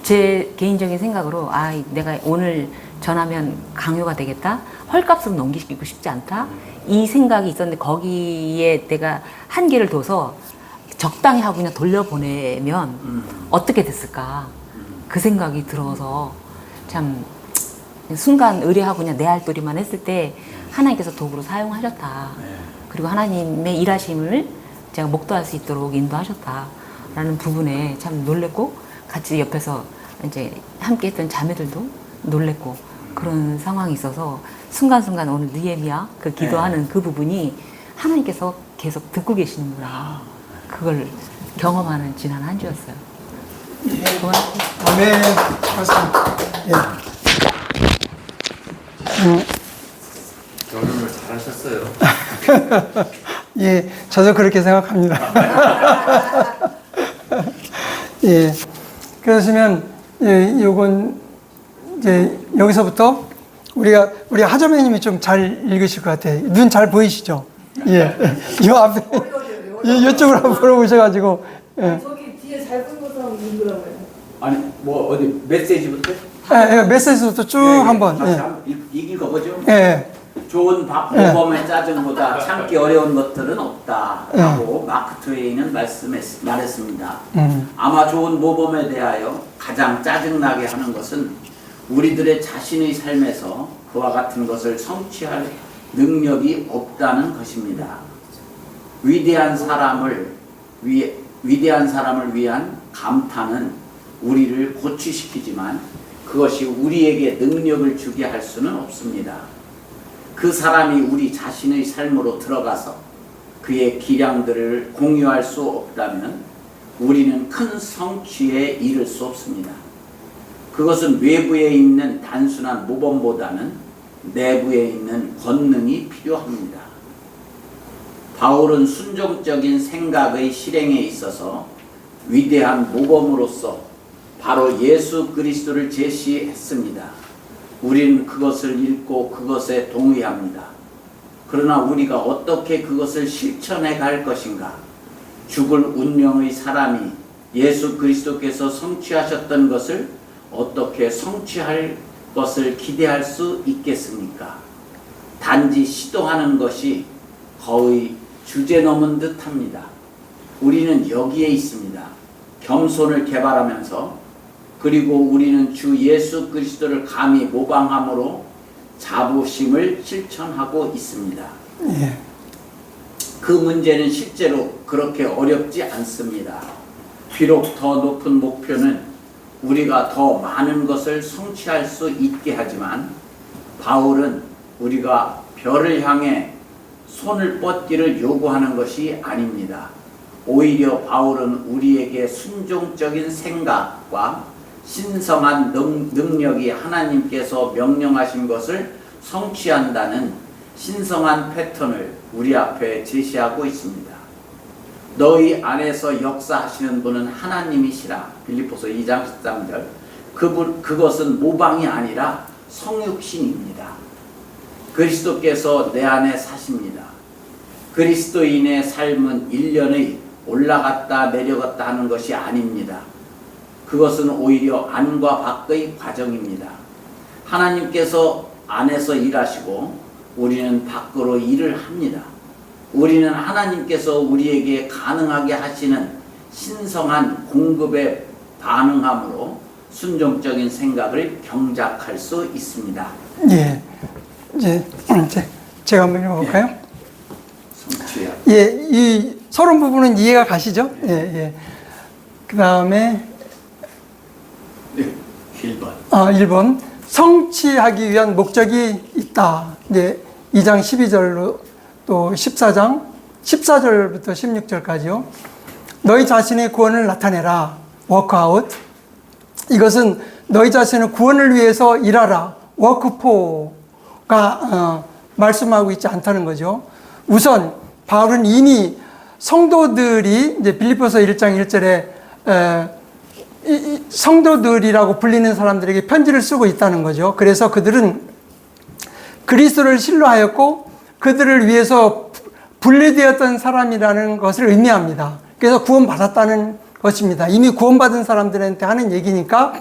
제 개인적인 생각으로 내가 오늘 전하면 강요가 되겠다. 헐값으로 넘기고 싶지 않다. 이 생각이 있었는데 거기에 내가 한계를 둬서 적당히 하고 그냥 돌려보내면 어떻게 됐을까. 그 생각이 들어서 참 순간 의뢰하고 그냥 내 할 도리만 했을 때 하나님께서 도구로 사용하셨다. 그리고 하나님의 일하심을 제가 목도할 수 있도록 인도하셨다라는 부분에 참 놀랬고 같이 옆에서 이제 함께 했던 자매들도 놀랬고 그런 상황이 있어서 순간순간 오늘 느헤미야 그 기도하는 그 부분이 하나님께서 계속 듣고 계시는구나. 그걸 경험하는 지난 한 주였어요.
아멘. 맞습니다.
결혼을 잘하셨어요.
예, 저도 그렇게 생각합니다. 예, 그러시면 요건 이제 여기서부터 우리 하자매님이 좀 잘 읽으실 것 같아요. 눈 잘 보이시죠? 예, 요 앞에 이쪽으로 한번 물어보셔가지고. 예.
저기 뒤에 잘 본 것처럼 읽으라고요.
아니 뭐 어디 메시지부터?
예, 메시지부터 쭉 한번.
읽어보죠.
예.
좋은 모범의 짜증보다 참기 어려운 것들은 없다 하고 마크 트웨이는 말했습니다. 아마 좋은 모범에 대하여 가장 짜증나게 하는 것은 우리들의 자신의 삶에서 그와 같은 것을 성취할 능력이 없다는 것입니다. 위대한 사람을 위한 감탄은 우리를 고취시키지만 그것이 우리에게 능력을 주게 할 수는 없습니다. 그 사람이 우리 자신의 삶으로 들어가서 그의 기량들을 공유할 수 없다면 우리는 큰 성취에 이를 수 없습니다. 그것은 외부에 있는 단순한 모범보다는 내부에 있는 권능이 필요합니다. 바울은 순종적인 생각의 실행에 있어서 위대한 모범으로서 바로 예수 그리스도를 제시했습니다. 우리는 그것을 읽고 그것에 동의합니다. 그러나 우리가 어떻게 그것을 실천해 갈 것인가? 죽을 운명의 사람이 예수 그리스도께서 성취하셨던 것을 어떻게 성취할 것을 기대할 수 있겠습니까? 단지 시도하는 것이 거의 주제넘은 듯합니다. 우리는 여기에 있습니다. 겸손을 개발하면서 그리고 우리는 주 예수 그리스도를 감히 모방함으로 자부심을 실천하고 있습니다.
예.
그 문제는 실제로 그렇게 어렵지 않습니다. 비록 더 높은 목표는 우리가 더 많은 것을 성취할 수 있게 하지만 바울은 우리가 별을 향해 손을 뻗기를 요구하는 것이 아닙니다. 오히려 바울은 우리에게 순종적인 생각과 신성한 능력이 하나님께서 명령하신 것을 성취한다는 신성한 패턴을 우리 앞에 제시하고 있습니다. 너희 안에서 역사하시는 분은 하나님이시라. 빌립보서 2장 13절. 그것은 모방이 아니라 성육신입니다. 그리스도께서 내 안에 사십니다. 그리스도인의 삶은 1년의 올라갔다 내려갔다 하는 것이 아닙니다. 그것은 오히려 안과 밖의 과정입니다. 하나님께서 안에서 일하시고 우리는 밖으로 일을 합니다. 우리는 하나님께서 우리에게 가능하게 하시는 신성한 공급에 반응함으로 순종적인 생각을 경작할 수 있습니다.
예. 이제 제가 한번 읽어볼까요?
성취야.
예, 이 서론 부분은 이해가 가시죠? 예, 예. 그 다음에
네, 1번.
1번. 성취하기 위한 목적이 있다. 이제 2장 12절로 또 14절부터 16절까지요. 너희 자신의 구원을 나타내라. 워크아웃. 이것은 너희 자신의 구원을 위해서 일하라. 워크포가 말씀하고 있지 않다는 거죠. 우선 바울은 이미 성도들이 이제 빌립보서 1장 1절에 성도들이라고 불리는 사람들에게 편지를 쓰고 있다는 거죠. 그래서 그들은 그리스도를 신뢰하였고 그들을 위해서 분리되었던 사람이라는 것을 의미합니다. 그래서 구원받았다는 것입니다. 이미 구원받은 사람들한테 하는 얘기니까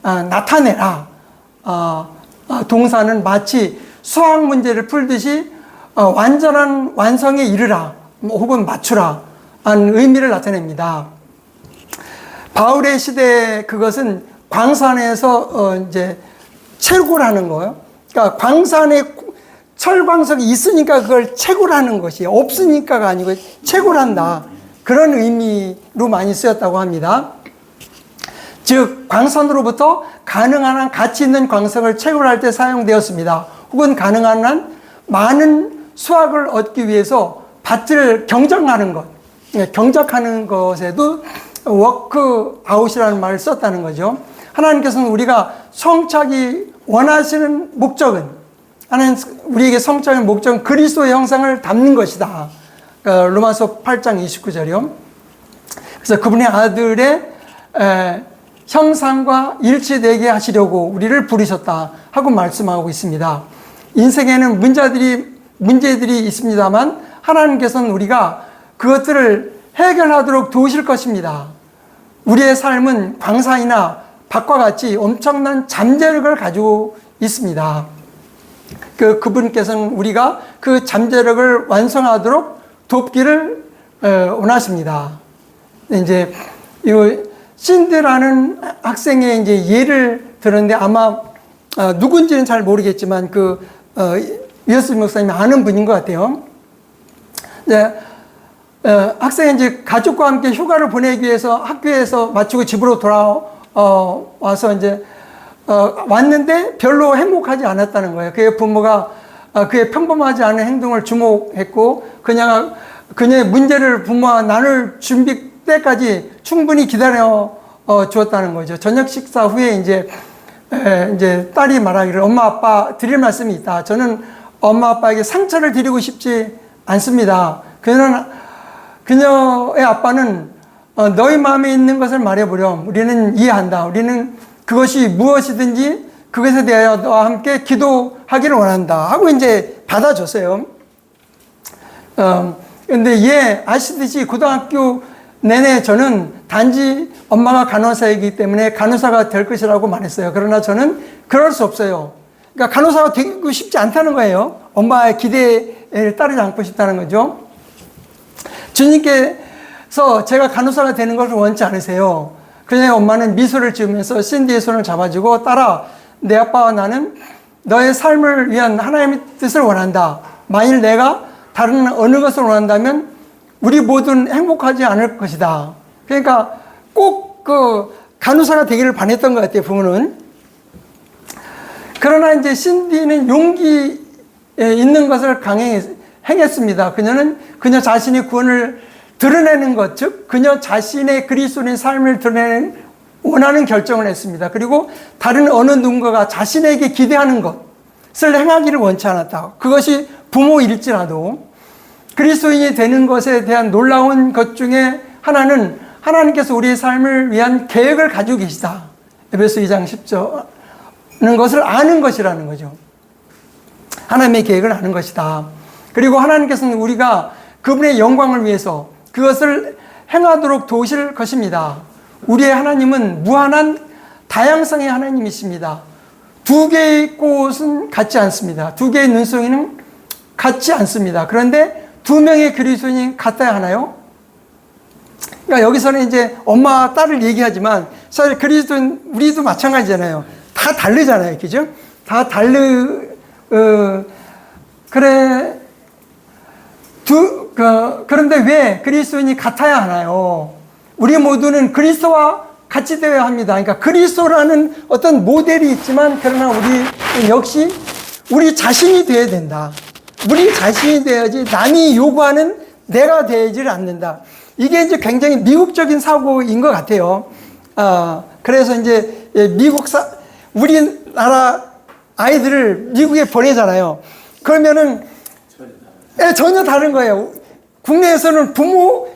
나타내라. 동사는 마치 수학 문제를 풀듯이 완전한 완성에 이르라 혹은 맞추라 한 의미를 나타냅니다. 바울의 시대에 그것은 광산에서 이제 채굴하는 거예요. 그러니까 광산에 철광석이 있으니까 그걸 채굴하는 것이 없으니까가 아니고 채굴한다. 그런 의미로 많이 쓰였다고 합니다. 즉 광산으로부터 가능한 한 가치 있는 광석을 채굴할 때 사용되었습니다. 혹은 가능한 한 많은 수확을 얻기 위해서 밭을 경작하는 것, 경작하는 것에도 워크아웃이라는 말을 썼다는 거죠. 하나님께서는 우리가 성취하기 원하시는 목적은, 하나님 우리에게 성취하는 목적은 그리스도의 형상을 담는 것이다. 로마서 8장 29절이요. 그래서 그분의 아들의 형상과 일치되게 하시려고 우리를 부르셨다 하고 말씀하고 있습니다. 인생에는 문제들이 있습니다만 하나님께서는 우리가 그것들을 해결하도록 도우실 것입니다. 우리의 삶은 광산이나 밭과 같이 엄청난 잠재력을 가지고 있습니다. 그분께서는 우리가 그 잠재력을 완성하도록 돕기를 원하십니다. 이제 이 신드라는 학생의 이제 예를 들었는데 아마 누군지는 잘 모르겠지만 유에스 목사님이 아는 분인 것 같아요. 네, 학생이 이제 가족과 함께 휴가를 보내기 위해서 학교에서 마치고 집으로 돌아와서 이제 왔는데 별로 행복하지 않았다는 거예요. 그의 부모가 그의 평범하지 않은 행동을 주목했고 그녀의 문제를 부모와 나눌 준비 때까지 충분히 기다려 주었다는 거죠. 저녁 식사 후에 이제 딸이 말하기를 엄마 아빠 드릴 말씀이 있다. 저는 엄마 아빠에게 상처를 드리고 싶지 않습니다. 그녀의 아빠는 너희 마음에 있는 것을 말해보렴. 우리는 이해한다. 우리는 그것이 무엇이든지 그것에 대하여 너와 함께 기도하기를 원한다. 하고 이제 받아줬어요. 근데 아시듯이 고등학교 내내 저는 단지 엄마가 간호사이기 때문에 간호사가 될 것이라고 말했어요. 그러나 저는 그럴 수 없어요. 그러니까 간호사가 되고 싶지 않다는 거예요. 엄마의 기대를 따르지 않고 싶다는 거죠. 주님께서 제가 간호사가 되는 것을 원치 않으세요. 그녀의 엄마는 미소를 지으면서 신디의 손을 잡아주고 딸아, 내 아빠와 나는 너의 삶을 위한 하나님의 뜻을 원한다. 만일 내가 다른 어느 것을 원한다면 우리 모두는 행복하지 않을 것이다. 그러니까 꼭 간호사가 되기를 바랬던 것 같아요, 부모는. 그러나 이제 신디는 용기 있는 것을 행했습니다. 그녀는 그녀 자신의 구원을 드러내는 것, 즉 그녀 자신의 그리스도인의 삶을 드러내는 원하는 결정을 했습니다. 그리고 다른 어느 누군가가 자신에게 기대하는 것을 행하기를 원치 않았다. 그것이 부모일지라도. 그리스도인이 되는 것에 대한 놀라운 것 중에 하나는 하나님께서 우리의 삶을 위한 계획을 가지고 계시다. 에베소 2장 10절은 것을 아는 것이라는 거죠. 하나님의 계획을 아는 것이다. 그리고 하나님께서는 우리가 그분의 영광을 위해서 그것을 행하도록 도우실 것입니다. 우리의 하나님은 무한한 다양성의 하나님이십니다. 두 개의 꽃은 같지 않습니다. 두 개의 눈송이는 같지 않습니다. 그런데 두 명의 그리스도인이 같아야 하나요? 그러니까 여기서는 이제 엄마와 딸을 얘기하지만 사실 그리스도인 우리도 마찬가지잖아요. 다 다르잖아요. 그죠? 다 그래 그런데 왜 그리스도인이 같아야 하나요? 우리 모두는 그리스도와 같이 되어야 합니다. 그러니까 그리스도라는 어떤 모델이 있지만 그러나 우리 역시 우리 자신이 되어야 된다. 우리 자신이 돼야지 남이 요구하는 내가 되지를 않는다. 이게 이제 굉장히 미국적인 사고인 것 같아요. 그래서 이제 우리나라 아이들을 미국에 보내잖아요. 그러면은 전혀 다른 거예요. 국내에서는 부모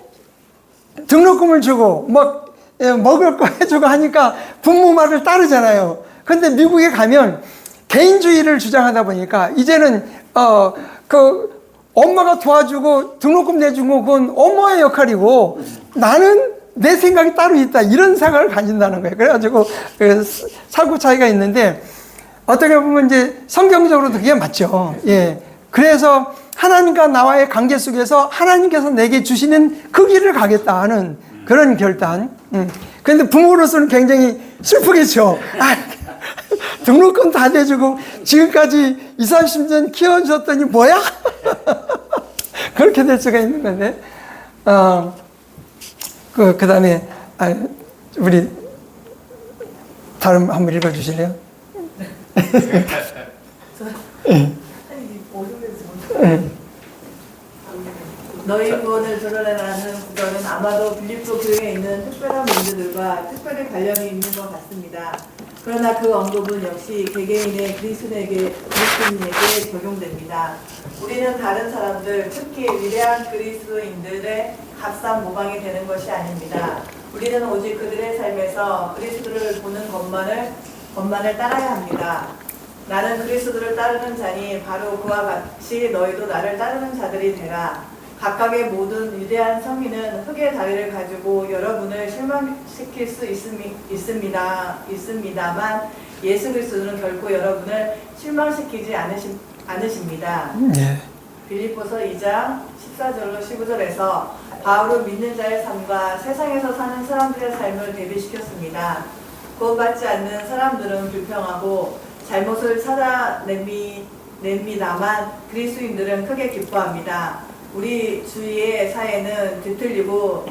등록금을 주고 먹을 거 해주고 하니까 부모 말을 따르잖아요. 근데 미국에 가면 개인주의를 주장하다 보니까 이제는 엄마가 도와주고 등록금 내주고 그건 엄마의 역할이고 나는 내 생각이 따로 있다. 이런 생각을 가진다는 거예요. 그래가지고 사고 차이가 있는데 어떻게 보면 이제 성경적으로도 그게 맞죠. 예. 그래서 하나님과 나와의 관계 속에서 하나님께서 내게 주시는 그 길을 가겠다 하는 그런 결단. 그런데 부모로서는 굉장히 슬프겠죠. 등록금 다 내주고 지금까지 20, 30년 키워주셨더니 뭐야? 그렇게 될 수가 있는 건데. 그 다음에, 우리 다른 한번 읽어주실래요?
너희 구원을 드러내라는 구절은 아마도 빌립보 교회에 있는 특별한 문제들과 특별히 관련이 있는 것 같습니다. 그러나 그 언급은 역시 개개인의 그리스도인에게 적용됩니다. 우리는 다른 사람들, 특히 위대한 그리스도인들의 값싼 모방이 되는 것이 아닙니다. 우리는 오직 그들의 삶에서 그리스도를 보는 것만을 따라야 합니다. 나는 그리스도를 따르는 자니 바로 그와 같이 너희도 나를 따르는 자들이 되라. 각각의 모든 위대한 성인은 흙의 다리를 가지고 여러분을 실망시킬 수 있습니다만 예수 그리스도는 결코 여러분을 실망시키지 않으십니다.
네.
빌립보서 2장 14절로 15절에서 바울은 믿는 자의 삶과 세상에서 사는 사람들의 삶을 대비시켰습니다. 구원받지 않는 사람들은 불평하고 잘못을 찾아냅니다만 그리스도인들은 크게 기뻐합니다. 우리 주위의 사회는 뒤틀리고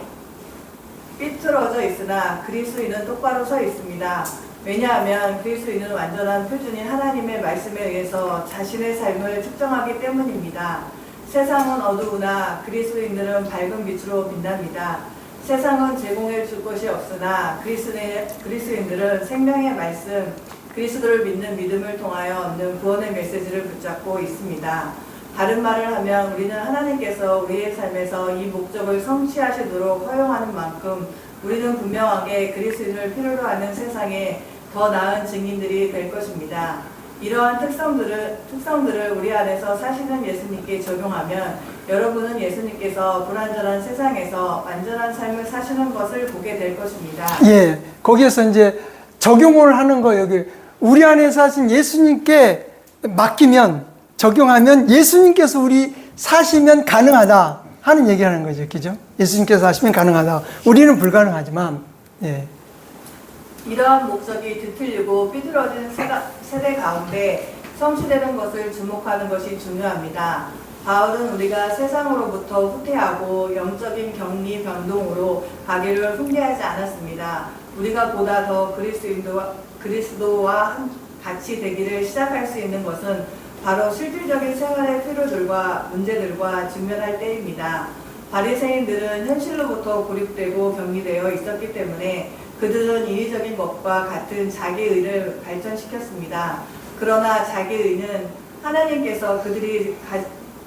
삐뚤어져 있으나 그리스도인은 똑바로 서 있습니다. 왜냐하면 그리스도인은 완전한 표준인 하나님의 말씀에 의해서 자신의 삶을 측정하기 때문입니다. 세상은 어두우나 그리스도인들은 밝은 빛으로 빛납니다. 세상은 제공해 줄 것이 없으나 그리스도인들은 생명의 말씀, 그리스도를 믿는 믿음을 통하여 얻는 구원의 메시지를 붙잡고 있습니다. 다른 말을 하면 우리는 하나님께서 우리의 삶에서 이 목적을 성취하시도록 허용하는 만큼 우리는 분명하게 그리스도인을 필요로 하는 세상에 더 나은 증인들이 될 것입니다. 이러한 특성들을 우리 안에서 사시는 예수님께 적용하면 여러분은 예수님께서 불완전한 세상에서 완전한 삶을 사시는 것을 보게 될 것입니다.
예, 거기에서 이제 적용을 하는 거 여기 우리 안에서 하신 예수님께 맡기면 적용하면 예수님께서 우리 사시면 가능하다 하는 얘기하는 거죠. 그죠? 예수님께서 하시면 가능하다. 우리는 불가능하지만, 예.
이러한 목적이 뒤틀리고 삐뚤어진 세대 가운데 성취되는 것을 주목하는 것이 중요합니다. 바울은 우리가 세상으로부터 후퇴하고 영적인 격리 변동으로 가기를 훈계하지 않았습니다. 우리가 보다 더 그리스도와 같이 되기를 시작할 수 있는 것은 바로 실질적인 생활의 필요들과 문제들과 직면할 때입니다. 바리새인들은 현실로부터 고립되고 격리되어 있었기 때문에 그들은 인위적인 것과 같은 자기의를 발전시켰습니다. 그러나 자기의는 하나님께서 그들이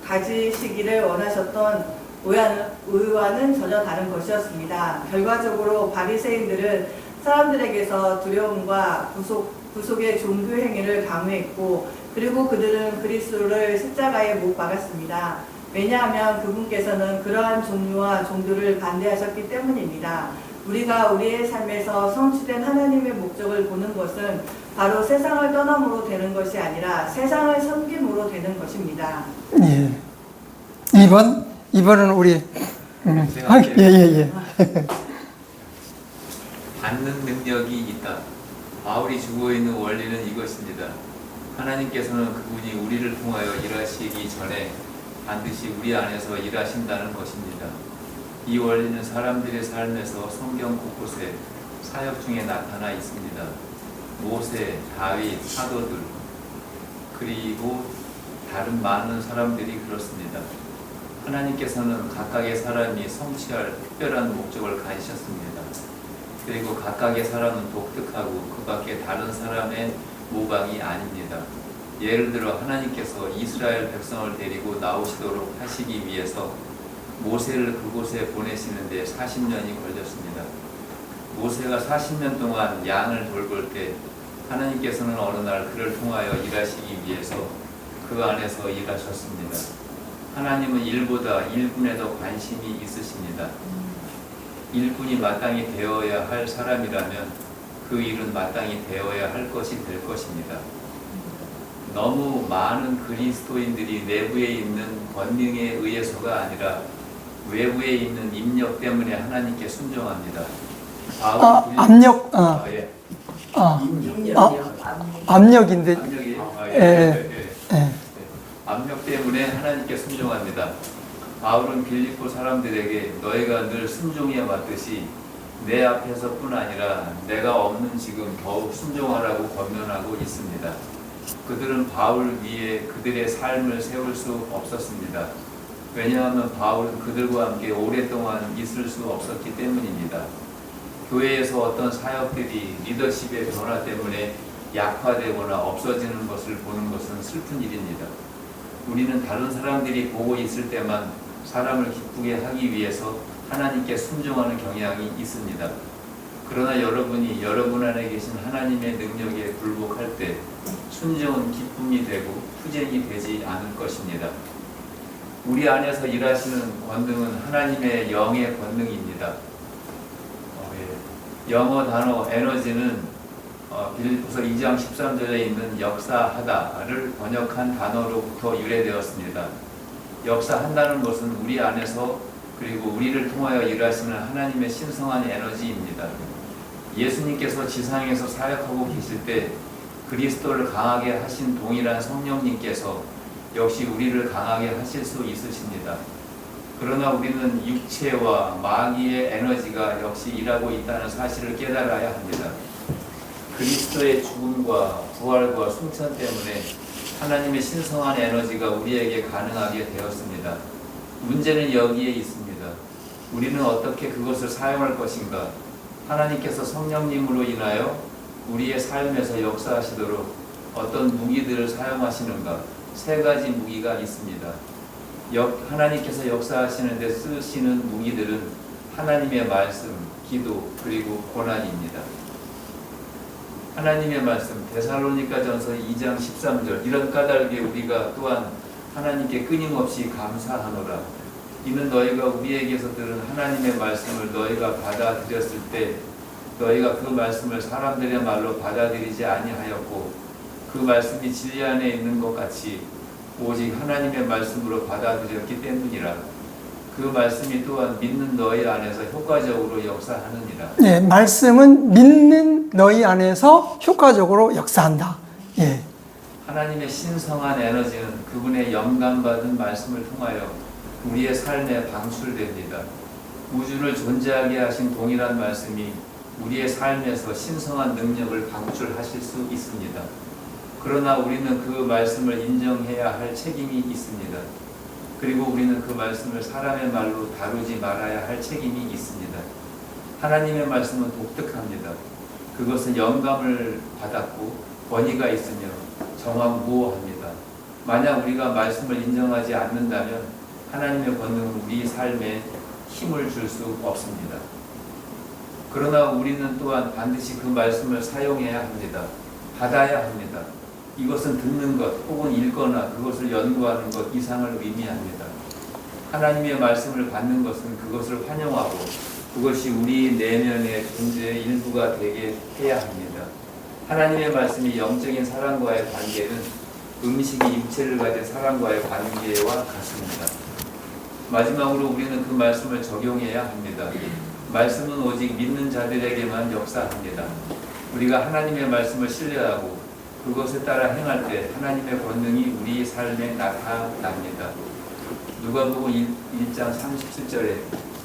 가지시기를 원하셨던 의와는 전혀 다른 것이었습니다. 결과적으로 바리새인들은 사람들에게서 두려움과 구속의 종교 행위를 강요했고, 그리고 그들은 그리스도를 십자가에 못 박았습니다. 왜냐하면 그분께서는 그러한 종류와 종교를 반대하셨기 때문입니다. 우리가 우리의 삶에서 성취된 하나님의 목적을 보는 것은 바로 세상을 떠남으로 되는 것이 아니라 세상을 섬김으로 되는 것입니다.
예. 2번은 우리
제가 할게요.
예.
받는 능력이 있다. 바울이 주고 있는 원리는 이것입니다. 하나님께서는 그분이 우리를 통하여 일하시기 전에 반드시 우리 안에서 일하신다는 것입니다. 이 원리는 사람들의 삶에서 성경 곳곳에 사역 중에 나타나 있습니다. 모세, 다윗, 사도들, 그리고 다른 많은 사람들이 그렇습니다. 하나님께서는 각각의 사람이 성취할 특별한 목적을 가지셨습니다. 그리고 각각의 사람은 독특하고 그 밖에 다른 사람의 모방이 아닙니다. 예를 들어 하나님께서 이스라엘 백성을 데리고 나오시도록 하시기 위해서 모세를 그곳에 보내시는데 40년이 걸렸습니다. 모세가 40년 동안 양을 돌볼 때 하나님께서는 어느 날 그를 통하여 일하시기 위해서 그 안에서 일하셨습니다. 하나님은 일보다 일꾼에 더 관심이 있으십니다. 일꾼이 마땅히 되어야 할 사람이라면 그 일은 마땅히 되어야 할 것이 될 것입니다. 너무 많은 그리스도인들이 내부에 있는 권능에 의해서가 아니라 외부에 있는 입력 때문에 하나님께 순종합니다.
압력,
예.
압력인데,
압력이
예.
압력 때문에 하나님께 순종합니다. 바울은 빌립보 사람들에게 너희가 늘 순종해 왔듯이 내 앞에서뿐 아니라 내가 없는 지금 더욱 순종하라고 권면하고 있습니다. 그들은 바울 위에 그들의 삶을 세울 수 없었습니다. 왜냐하면 바울은 그들과 함께 오랫동안 있을 수 없었기 때문입니다. 교회에서 어떤 사역들이 리더십의 변화 때문에 약화되거나 없어지는 것을 보는 것은 슬픈 일입니다. 우리는 다른 사람들이 보고 있을 때만 사람을 기쁘게 하기 위해서 하나님께 순종하는 경향이 있습니다. 그러나 여러분이 여러분 안에 계신 하나님의 능력에 굴복할 때 순종은 기쁨이 되고 투쟁이 되지 않을 것입니다. 우리 안에서 일하시는 권능은 하나님의 영의 권능입니다. 영어 단어 에너지는 빌립보서 2장 13절에 있는 역사하다를 번역한 단어로부터 유래되었습니다. 역사한다는 것은 우리 안에서 그리고 우리를 통하여 일하시는 하나님의 신성한 에너지입니다. 예수님께서 지상에서 사역하고 계실 때 그리스도를 강하게 하신 동일한 성령님께서 역시 우리를 강하게 하실 수 있으십니다. 그러나 우리는 육체와 마귀의 에너지가 역시 일하고 있다는 사실을 깨달아야 합니다. 그리스도의 죽음과 부활과 승천 때문에 하나님의 신성한 에너지가 우리에게 가능하게 되었습니다. 문제는 여기에 있습니다. 우리는 어떻게 그것을 사용할 것인가? 하나님께서 성령님으로 인하여 우리의 삶에서 역사하시도록 어떤 무기들을 사용하시는가? 3가지 무기가 있습니다. 하나님께서 역사하시는데 쓰시는 무기들은 하나님의 말씀, 기도, 그리고 고난입니다. 하나님의 말씀, 데살로니가전서 2장 13절, 이런 까닭에 우리가 또한 하나님께 끊임없이 감사하노라. 이는 너희가 우리에게서 들은 하나님의 말씀을 너희가 받아들였을 때 너희가 그 말씀을 사람들의 말로 받아들이지 아니하였고 그 말씀이 진리 안에 있는 것 같이 오직 하나님의 말씀으로 받아들였기 때문이라. 그 말씀이 또한 믿는 너희 안에서 효과적으로 역사하느니라.
예, 말씀은 믿는 너희 안에서 효과적으로 역사한다. 예.
하나님의 신성한 에너지는 그분의 영감받은 말씀을 통하여 우리의 삶에 방출됩니다. 우주를 존재하게 하신 동일한 말씀이 우리의 삶에서 신성한 능력을 방출하실 수 있습니다. 그러나 우리는 그 말씀을 인정해야 할 책임이 있습니다. 그리고 우리는 그 말씀을 사람의 말로 다루지 말아야 할 책임이 있습니다. 하나님의 말씀은 독특합니다. 그것은 영감을 받았고 권위가 있으며 정확무오합니다. 만약 우리가 말씀을 인정하지 않는다면 하나님의 권능은 우리 삶에 힘을 줄 수 없습니다. 그러나 우리는 또한 반드시 그 말씀을 사용해야 합니다. 받아야 합니다. 이것은 듣는 것 혹은 읽거나 그것을 연구하는 것 이상을 의미합니다. 하나님의 말씀을 받는 것은 그것을 환영하고 그것이 우리 내면의 존재의 일부가 되게 해야 합니다. 하나님의 말씀이 영적인 사람과의 관계는 음식이 입체를 가진 사람과의 관계와 같습니다. 마지막으로 우리는 그 말씀을 적용해야 합니다. 말씀은 오직 믿는 자들에게만 역사합니다. 우리가 하나님의 말씀을 신뢰하고 그것에 따라 행할 때 하나님의 권능이 우리 삶에 나타납니다. 누가복음 1장 37절에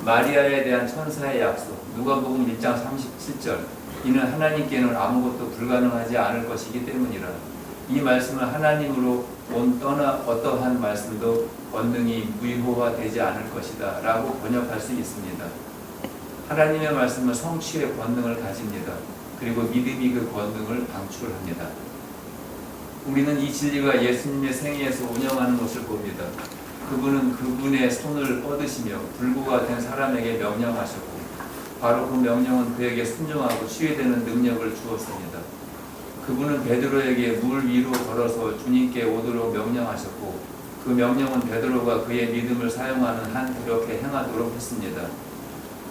마리아에 대한 천사의 약속, 누가복음 1장 37절, 이는 하나님께는 아무것도 불가능하지 않을 것이기 때문이라. 이 말씀은 하나님으로 온 어떠한 말씀도 권능이 무효화되지 않을 것이다 라고 번역할 수 있습니다. 하나님의 말씀은 성취의 권능을 가집니다. 그리고 믿음이 그 권능을 방출합니다. 우리는 이 진리가 예수님의 생애에서 운영하는 것을 봅니다. 그분은 그분의 손을 뻗으시며 불구가 된 사람에게 명령하셨고 바로 그 명령은 그에게 순종하고 치유되는 능력을 주었습니다. 그분은 베드로에게 물 위로 걸어서 주님께 오도록 명령하셨고 그 명령은 베드로가 그의 믿음을 사용하는 한 그렇게 행하도록 했습니다.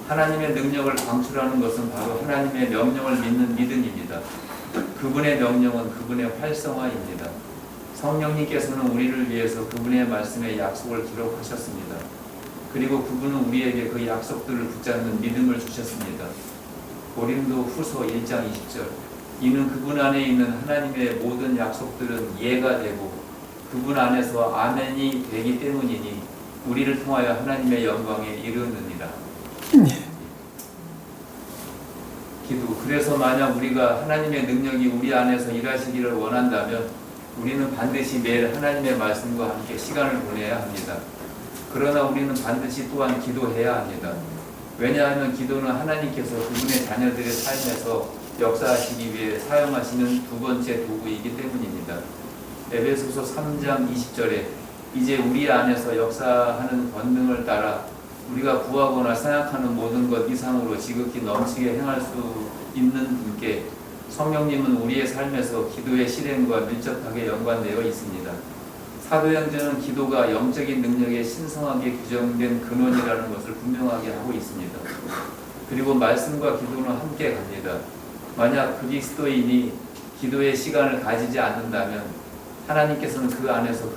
하나님의 능력을 방출하는 것은 바로 하나님의 명령을 믿는 믿음입니다. 그분의 명령은 그분의 활성화입니다. 성령님께서는 우리를 위해서 그분의 말씀의 약속을 기록하셨습니다. 그리고 그분은 우리에게 그 약속들을 붙잡는 믿음을 주셨습니다. 고린도 후서 1장 20절, 이는 그분 안에 있는 하나님의 모든 약속들은 예가 되고 그분 안에서 아멘이 되기 때문이니 우리를 통하여 하나님의 영광에 이르느니라. 기도. 그래서 만약 우리가 하나님의 능력이 우리 안에서 일하시기를 원한다면 우리는 반드시 매일 하나님의 말씀과 함께 시간을 보내야 합니다. 그러나 우리는 반드시 또한 기도해야 합니다. 왜냐하면 기도는 하나님께서 그분의 자녀들의 삶에서 역사하시기 위해 사용하시는 두 번째 도구이기 때문입니다. 에베소서 3장 20절에 이제 우리 안에서 역사하는 권능을 따라 우리가 구하거나 생각하는 모든 것 이상으로 지극히 넘치게 행할 수 있는 분께 성령님은 우리의 삶에서 기도의 실행과 밀접하게 연관되어 있습니다. 사도행전은 기도가 영적인 능력에 신성하게 규정된 근원이라는 것을 분명하게 하고 있습니다. 그리고 말씀과 기도는 함께 갑니다. 만약 그리스도인이 기도의 시간을 가지지 않는다면 하나님께서는 그 안에서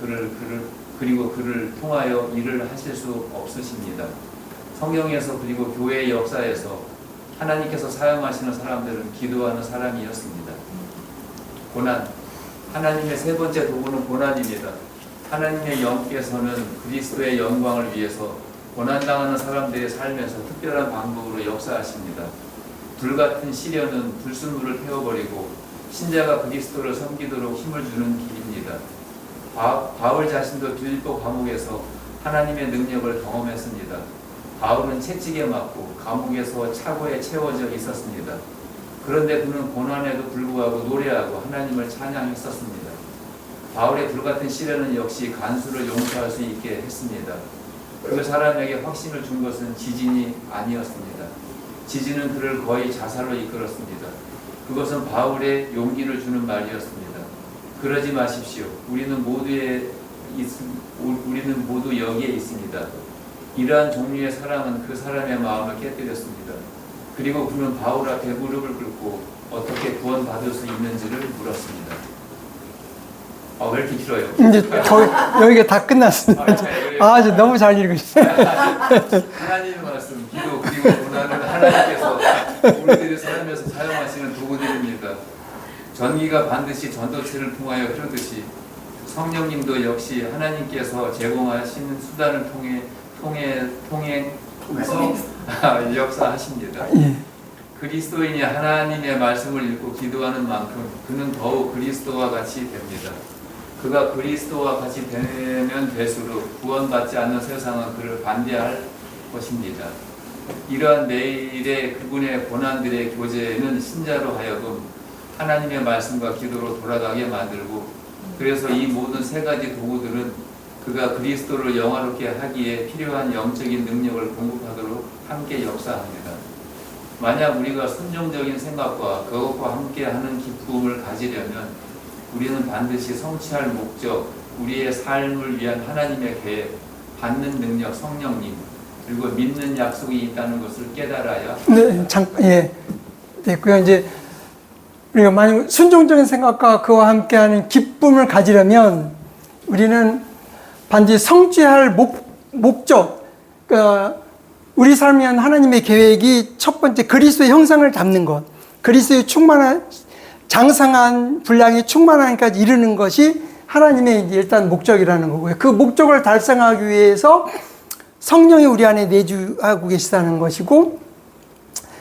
그리고 그를 통하여 일을 하실 수 없으십니다. 성경에서 그리고 교회의 역사에서 하나님께서 사용하시는 사람들은 기도하는 사람이었습니다. 고난, 하나님의 세 번째 도구는 고난입니다. 하나님의 영께서는 그리스도의 영광을 위해서 고난당하는 사람들의 삶에서 특별한 방법으로 역사하십니다. 불같은 시련은 불순물을 태워버리고 신자가 그리스도를 섬기도록 힘을 주는 길입니다. 바울 자신도 빌립보 감옥에서 하나님의 능력을 경험했습니다. 바울은 채찍에 맞고 감옥에서 차고에 채워져 있었습니다. 그런데 그는 고난에도 불구하고 노래하고 하나님을 찬양했었습니다. 바울의 불같은 시련은 역시 간수를 용서할 수 있게 했습니다. 그 사람에게 확신을 준 것은 지진이 아니었습니다. 지진은 그를 거의 자살로 이끌었습니다. 그것은 바울의 용기를 주는 말이었습니다. 그러지 마십시오. 우리는 모두 여기에 있습니다. 이러한 종류의 사랑은 그 사람의 마음을 깨뜨렸습니다. 그리고 그는 바울 앞에 무릎을 꿇고 어떻게 구원받을 수 있는지를 물었습니다. 왜 이렇게 길어요?
이제 여기가 다 끝났습니다. 이제 너무 잘 읽으셨어요.
하나님의 말씀, 기도 그리고 고난은 하나님께서 우리들의 삶에서 사용하시는 도구들입니다. 전기가 반드시 전도체를 통하여 흐르듯이 성령님도 역시 하나님께서 제공하시는 수단을 통해서 역사하십니다. 그리스도인이 하나님의 말씀을 읽고 기도하는 만큼 그는 더욱 그리스도와 같이 됩니다. 그가 그리스도와 같이 되면 될수록 구원받지 않는 세상은 그를 반대할 것입니다. 이러한 매일의 그분의 고난들의 교제는 신자로 하여금 하나님의 말씀과 기도로 돌아가게 만들고 그래서 이 모든 세 가지 도구들은 그가 그리스도를 영화롭게 하기에 필요한 영적인 능력을 공급하도록 함께 역사합니다. 만약 우리가 순종적인 생각과 그것과 함께하는 기쁨을 가지려면 우리는 반드시 성취할 목적, 우리의 삶을 위한 하나님의 계획, 받는 능력, 성령님, 그리고 믿는 약속이 있다는 것을 깨달아야.
네, 됐고요. 이제 우리가 만약 순종적인 생각과 그와 함께하는 기쁨을 가지려면 우리는 반드시 성취할 목적, 우리 삶을 위한 하나님의 계획이 첫 번째 그리스도의 형상을 담는 것, 그리스도의 충만한 장성한 분량이 충만함까지 이르는 것이 하나님의 일단 목적이라는 거고요. 그 목적을 달성하기 위해서 성령이 우리 안에 내주하고 계시다는 것이고,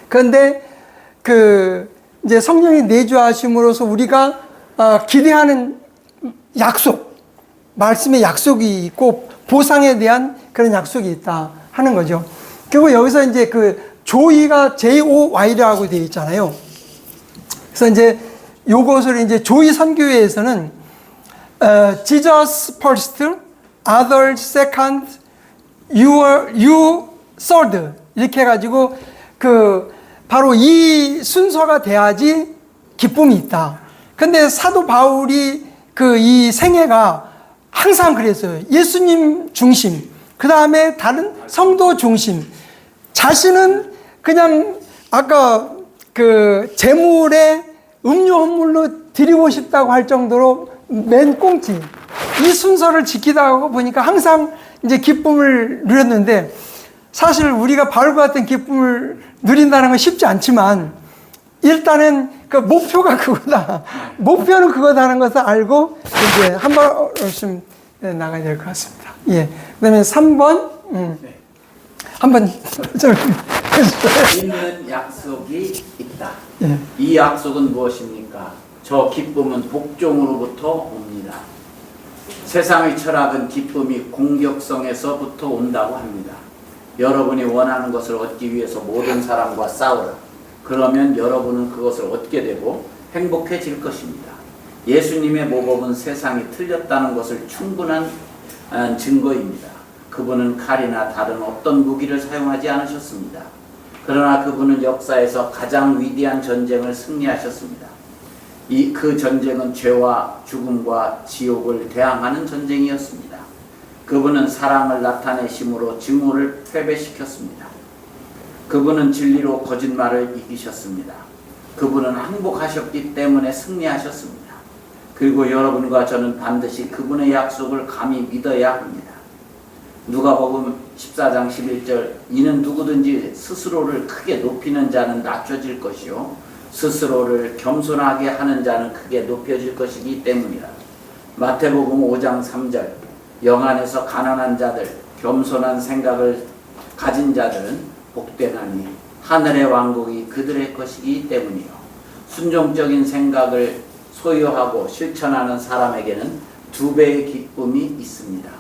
그런데 이제 성령이 내주하심으로써 우리가 기대하는 약속, 말씀의 약속이 있고 보상에 대한 그런 약속이 있다 하는 거죠. 그리고 여기서 이제 조이가 JOY라고 되어 있잖아요. 그래서 이제 요것을 이제 조이 선교회에서는 Jesus first, others second, you third 이렇게 해가지고 바로 이 순서가 돼야지 기쁨이 있다. 근데 사도 바울이 이 생애가 항상 그랬어요. 예수님 중심, 그 다음에 다른 성도 중심. 자신은 그냥 아까 재물에 음료 헌물로 드리고 싶다고 할 정도로 맨 꽁치. 이 순서를 지키다 보니까 항상 이제 기쁨을 누렸는데, 사실 우리가 바울과 같은 기쁨을 누린다는 건 쉽지 않지만 일단은 목표가 그거다. 목표는 그거다는 것을 알고 이제 한 번쯤 나가야 될 것 같습니다. 예. 그다음에 3번 한번
있는 약속이 있다.
예.
이 약속은 무엇입니까? 저 기쁨은 복종으로부터 옵니다. 세상의 철학은 기쁨이 공격성에서부터 온다고 합니다. 여러분이 원하는 것을 얻기 위해서 모든 사람과 싸우라. 그러면 여러분은 그것을 얻게 되고 행복해질 것입니다. 예수님의 모범은 세상이 틀렸다는 것을 충분한 증거입니다. 그분은 칼이나 다른 어떤 무기를 사용하지 않으셨습니다. 그러나 그분은 역사에서 가장 위대한 전쟁을 승리하셨습니다. 그 전쟁은 죄와 죽음과 지옥을 대항하는 전쟁이었습니다. 그분은 사랑을 나타내심으로 증오를 패배시켰습니다. 그분은 진리로 거짓말을 이기셨습니다. 그분은 항복하셨기 때문에 승리하셨습니다. 그리고 여러분과 저는 반드시 그분의 약속을 감히 믿어야 합니다. 누가복음 14장 11절, 이는 누구든지 스스로를 크게 높이는 자는 낮춰질 것이요 스스로를 겸손하게 하는 자는 크게 높여질 것이기 때문이라. 마태복음 5장 3절, 영안에서 가난한 자들, 겸손한 생각을 가진 자들은 복되나니 하늘의 왕국이 그들의 것이기 때문이요. 순종적인 생각을 소유하고 실천하는 사람에게는 2배의 기쁨이 있습니다.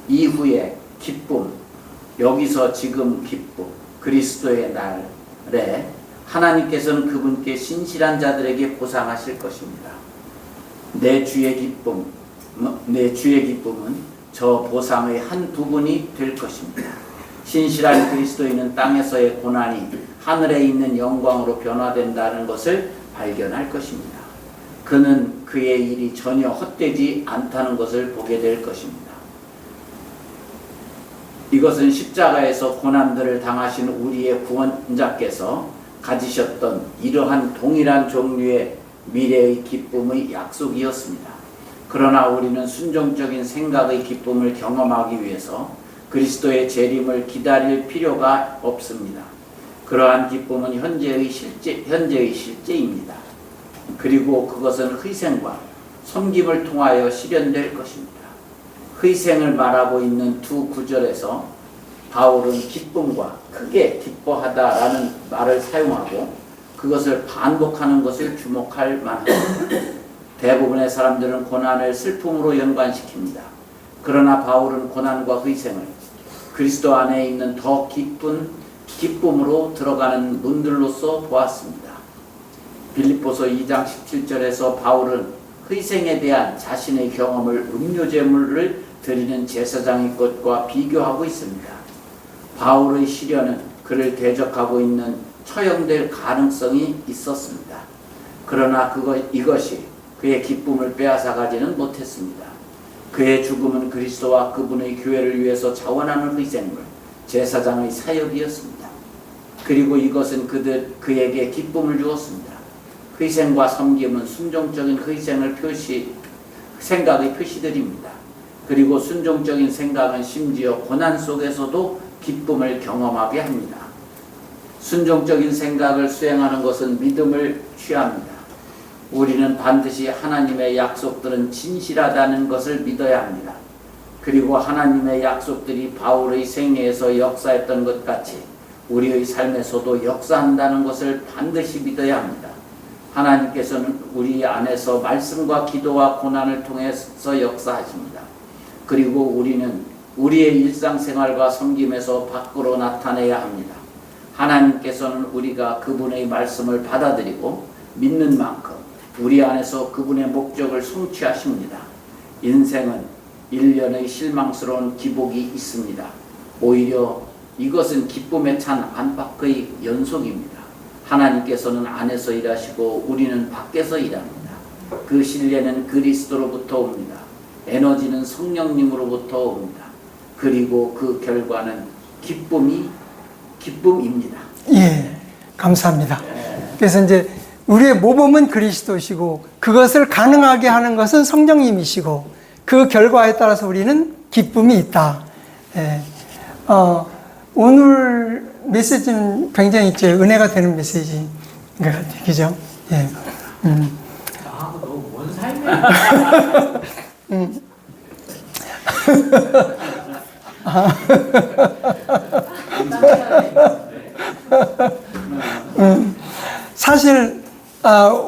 이후에 기쁨, 여기서 지금 기쁨, 그리스도의 날에 하나님께서는 그분께 신실한 자들에게 보상하실 것입니다. 내 주의 기쁨은 저 보상의 한 부분이 될 것입니다. 신실한 그리스도인은 땅에서의 고난이 하늘에 있는 영광으로 변화된다는 것을 발견할 것입니다. 그는 그의 일이 전혀 헛되지 않다는 것을 보게 될 것입니다. 이것은 십자가에서 고난들을 당하신 우리의 구원자께서 가지셨던 이러한 동일한 종류의 미래의 기쁨의 약속이었습니다. 그러나 우리는 순종적인 생각의 기쁨을 경험하기 위해서 그리스도의 재림을 기다릴 필요가 없습니다. 그러한 기쁨은 현재의 실제입니다. 그리고 그것은 희생과 섬김을 통하여 실현될 것입니다. 희생을 말하고 있는 두 구절에서 바울은 기쁨과 크게 기뻐하다라는 말을 사용하고 그것을 반복하는 것을 주목할 만합니다. 대부분의 사람들은 고난을 슬픔으로 연관시킵니다. 그러나 바울은 고난과 희생을 그리스도 안에 있는 더 깊은 기쁨으로 들어가는 문들로서 보았습니다. 빌립보서 2장 17절에서 바울은 희생에 대한 자신의 경험을 음료제물을 드리는 제사장의 것과 비교하고 있습니다. 바울의 시련은 그를 대적하고 있는 처형될 가능성이 있었습니다. 그러나 이것이 그의 기쁨을 빼앗아가지는 못했습니다. 그의 죽음은 그리스도와 그분의 교회를 위해서 자원하는 희생물, 제사장의 사역이었습니다. 그리고 이것은 그에게 기쁨을 주었습니다. 희생과 섬김은 순종적인 생각의 표시들입니다. 그리고 순종적인 생각은 심지어 고난 속에서도 기쁨을 경험하게 합니다. 순종적인 생각을 수행하는 것은 믿음을 취합니다. 우리는 반드시 하나님의 약속들은 진실하다는 것을 믿어야 합니다. 그리고 하나님의 약속들이 바울의 생애에서 역사했던 것 같이 우리의 삶에서도 역사한다는 것을 반드시 믿어야 합니다. 하나님께서는 우리 안에서 말씀과 기도와 고난을 통해서 역사하십니다. 그리고 우리는 우리의 일상생활과 섬김에서 밖으로 나타내야 합니다. 하나님께서는 우리가 그분의 말씀을 받아들이고 믿는 만큼 우리 안에서 그분의 목적을 성취하십니다. 인생은 일련의 실망스러운 기복이 있습니다. 오히려 이것은 기쁨에 찬 안팎의 연속입니다. 하나님께서는 안에서 일하시고 우리는 밖에서 일합니다. 그 신뢰는 그리스도로부터 옵니다. 에너지는 성령님으로부터 옵니다. 그리고 그 결과는 기쁨입니다.
예, 감사합니다. 그래서 이제 우리의 모범은 그리스도시고 그것을 가능하게 하는 것은 성령님이시고 그 결과에 따라서 우리는 기쁨이 있다. 예. 오늘 메시지는 굉장히 이제 은혜가 되는 메시지인 것 같아요. 그죠? 예.
나하고 너무 먼 삶이야.
사실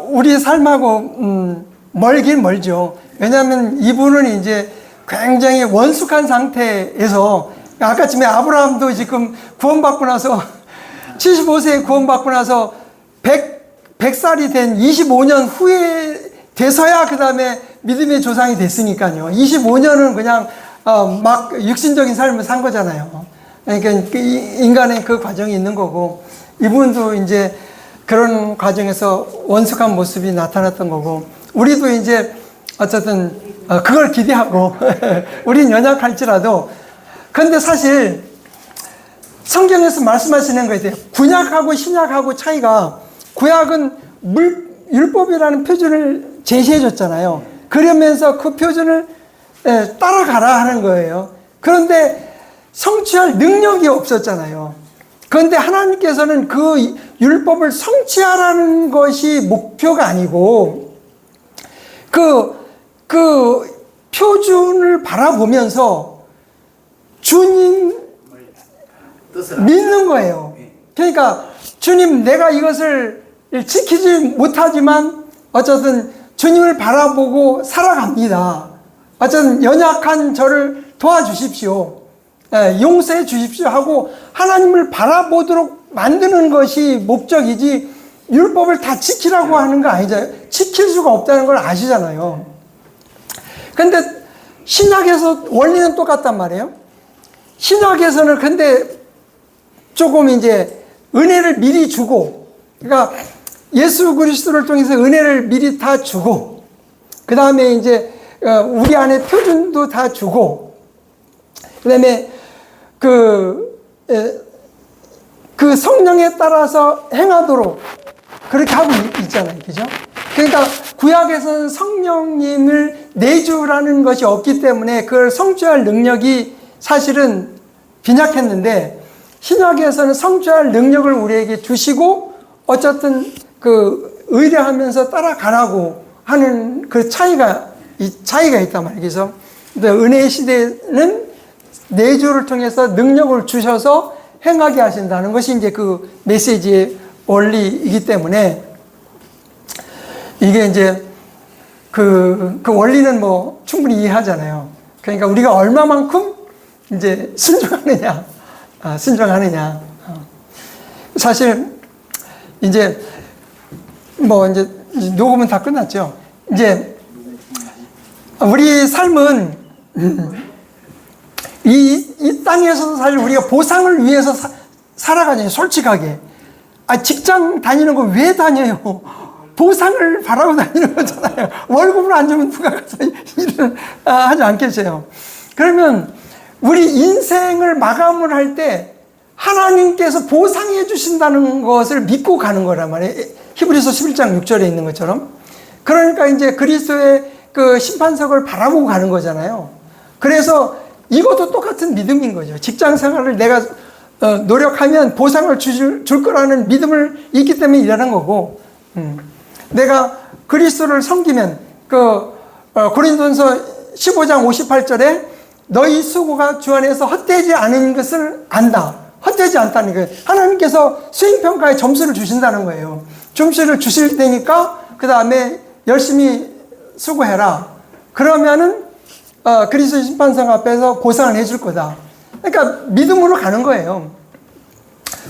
우리 삶하고 멀긴 멀죠. 왜냐하면 이분은 이제 굉장히 원숙한 상태에서 아까쯤에 아브라함도 지금 구원받고 나서 75세에 구원받고 나서 100살이 된 25년 후에 돼서야 그 다음에 믿음의 조상이 됐으니까요. 25년은 그냥 막 육신적인 삶을 산 거잖아요. 그러니까 인간의 그 과정이 있는 거고 이분도 이제 그런 과정에서 원숙한 모습이 나타났던 거고 우리도 이제 어쨌든 그걸 기대하고 우린 연약할지라도 그런데 사실 성경에서 말씀하시는 거에 대해 구약하고 신약하고 차이가 구약은 율법이라는 표준을 제시해 줬잖아요. 그러면서 그 표준을 따라가라 하는 거예요. 그런데 성취할 능력이 없었잖아요. 그런데 하나님께서는 그 율법을 성취하라는 것이 목표가 아니고 그 표준을 바라보면서 주님 믿는 거예요. 그러니까 주님 내가 이것을 지키지 못하지만 어쨌든 주님을 바라보고 살아갑니다. 어쨌든 연약한 저를 도와주십시오. 용서해 주십시오 하고 하나님을 바라보도록 만드는 것이 목적이지 율법을 다 지키라고 하는 거 아니잖아요. 지킬 수가 없다는 걸 아시잖아요. 근데 신약에서 원리는 똑같단 말이에요. 신약에서는 근데 조금 이제 은혜를 미리 주고, 그러니까 예수 그리스도를 통해서 은혜를 미리 다 주고, 그 다음에 이제 우리 안에 표준도 다 주고, 그 다음에 그 성령에 따라서 행하도록 그렇게 하고 있잖아요. 그죠? 그러니까 구약에서는 성령님을 내주라는 것이 없기 때문에 그걸 성취할 능력이 사실은 빈약했는데 신약에서는 성취할 능력을 우리에게 주시고 어쨌든 그 의뢰하면서 따라가라고 하는 그 차이가 있단 말이에요. 그래서 은혜의 시대는 내주를 통해서 능력을 주셔서 행하게 하신다는 것이 이제 그 메시지의 원리이기 때문에 이게 이제 그 원리는 뭐 충분히 이해하잖아요. 그러니까 우리가 얼마만큼 이제 순종하느냐. 사실 이제 뭐 이제 녹음은 다 끝났죠. 이제 우리 삶은 이 땅에서도 사실 우리가 보상을 위해서 살아가잖아요. 솔직하게. 직장 다니는 거 왜 다녀요? 보상을 바라고 다니는 거잖아요. 월급을 안 주면 누가 가서 일을 하지 않겠어요. 그러면 우리 인생을 마감을 할 때 하나님께서 보상해 주신다는 것을 믿고 가는 거란 말이에요. 히브리서 11장 6절에 있는 것처럼. 그러니까 이제 그리스도의 그 심판석을 바라보고 가는 거잖아요. 그래서 이것도 똑같은 믿음인 거죠. 직장 생활을 내가 노력하면 보상을 줄 거라는 믿음을 있기 때문에 일하는 거고, 내가 그리스도를 섬기면 고린도전서 15장 58절에 너희 수고가 주 안에서 헛되지 않은 것을 안다. 헛되지 않다는 거예요. 하나님께서 수행평가에 점수를 주신다는 거예요. 점수를 주실 테니까 그 다음에 열심히 수고해라. 그러면은 그리스도 심판상 앞에서 보상을 해줄 거다. 그러니까 믿음으로 가는 거예요.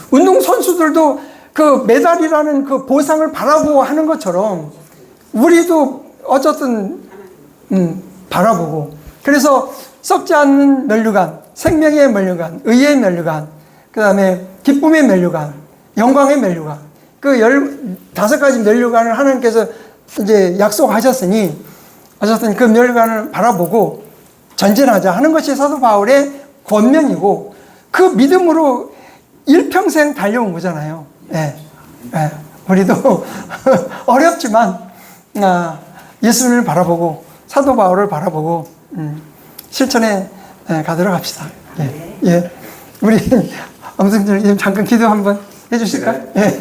운동선수들도 그 메달이라는 그 보상을 바라보고 하는 것처럼 우리도 어쨌든 바라보고, 그래서 썩지 않는 면류관, 생명의 면류관, 의의 면류관, 그 다음에 기쁨의 면류관, 영광의 면류관, 그 15가지 면류관을 하나님께서 이제 약속하셨으니 어쨌든 그 면류관을 바라보고 전진하자 하는 것이 사도 바울의 권면이고, 그 믿음으로 일평생 달려온 거잖아요. 예. 예. 우리도 어렵지만 예수를 바라보고 사도 바울을 바라보고 실천에 가도록 합시다. 예. 예. 우리 엄승철님 잠깐 기도 한번 해주실까요? 예.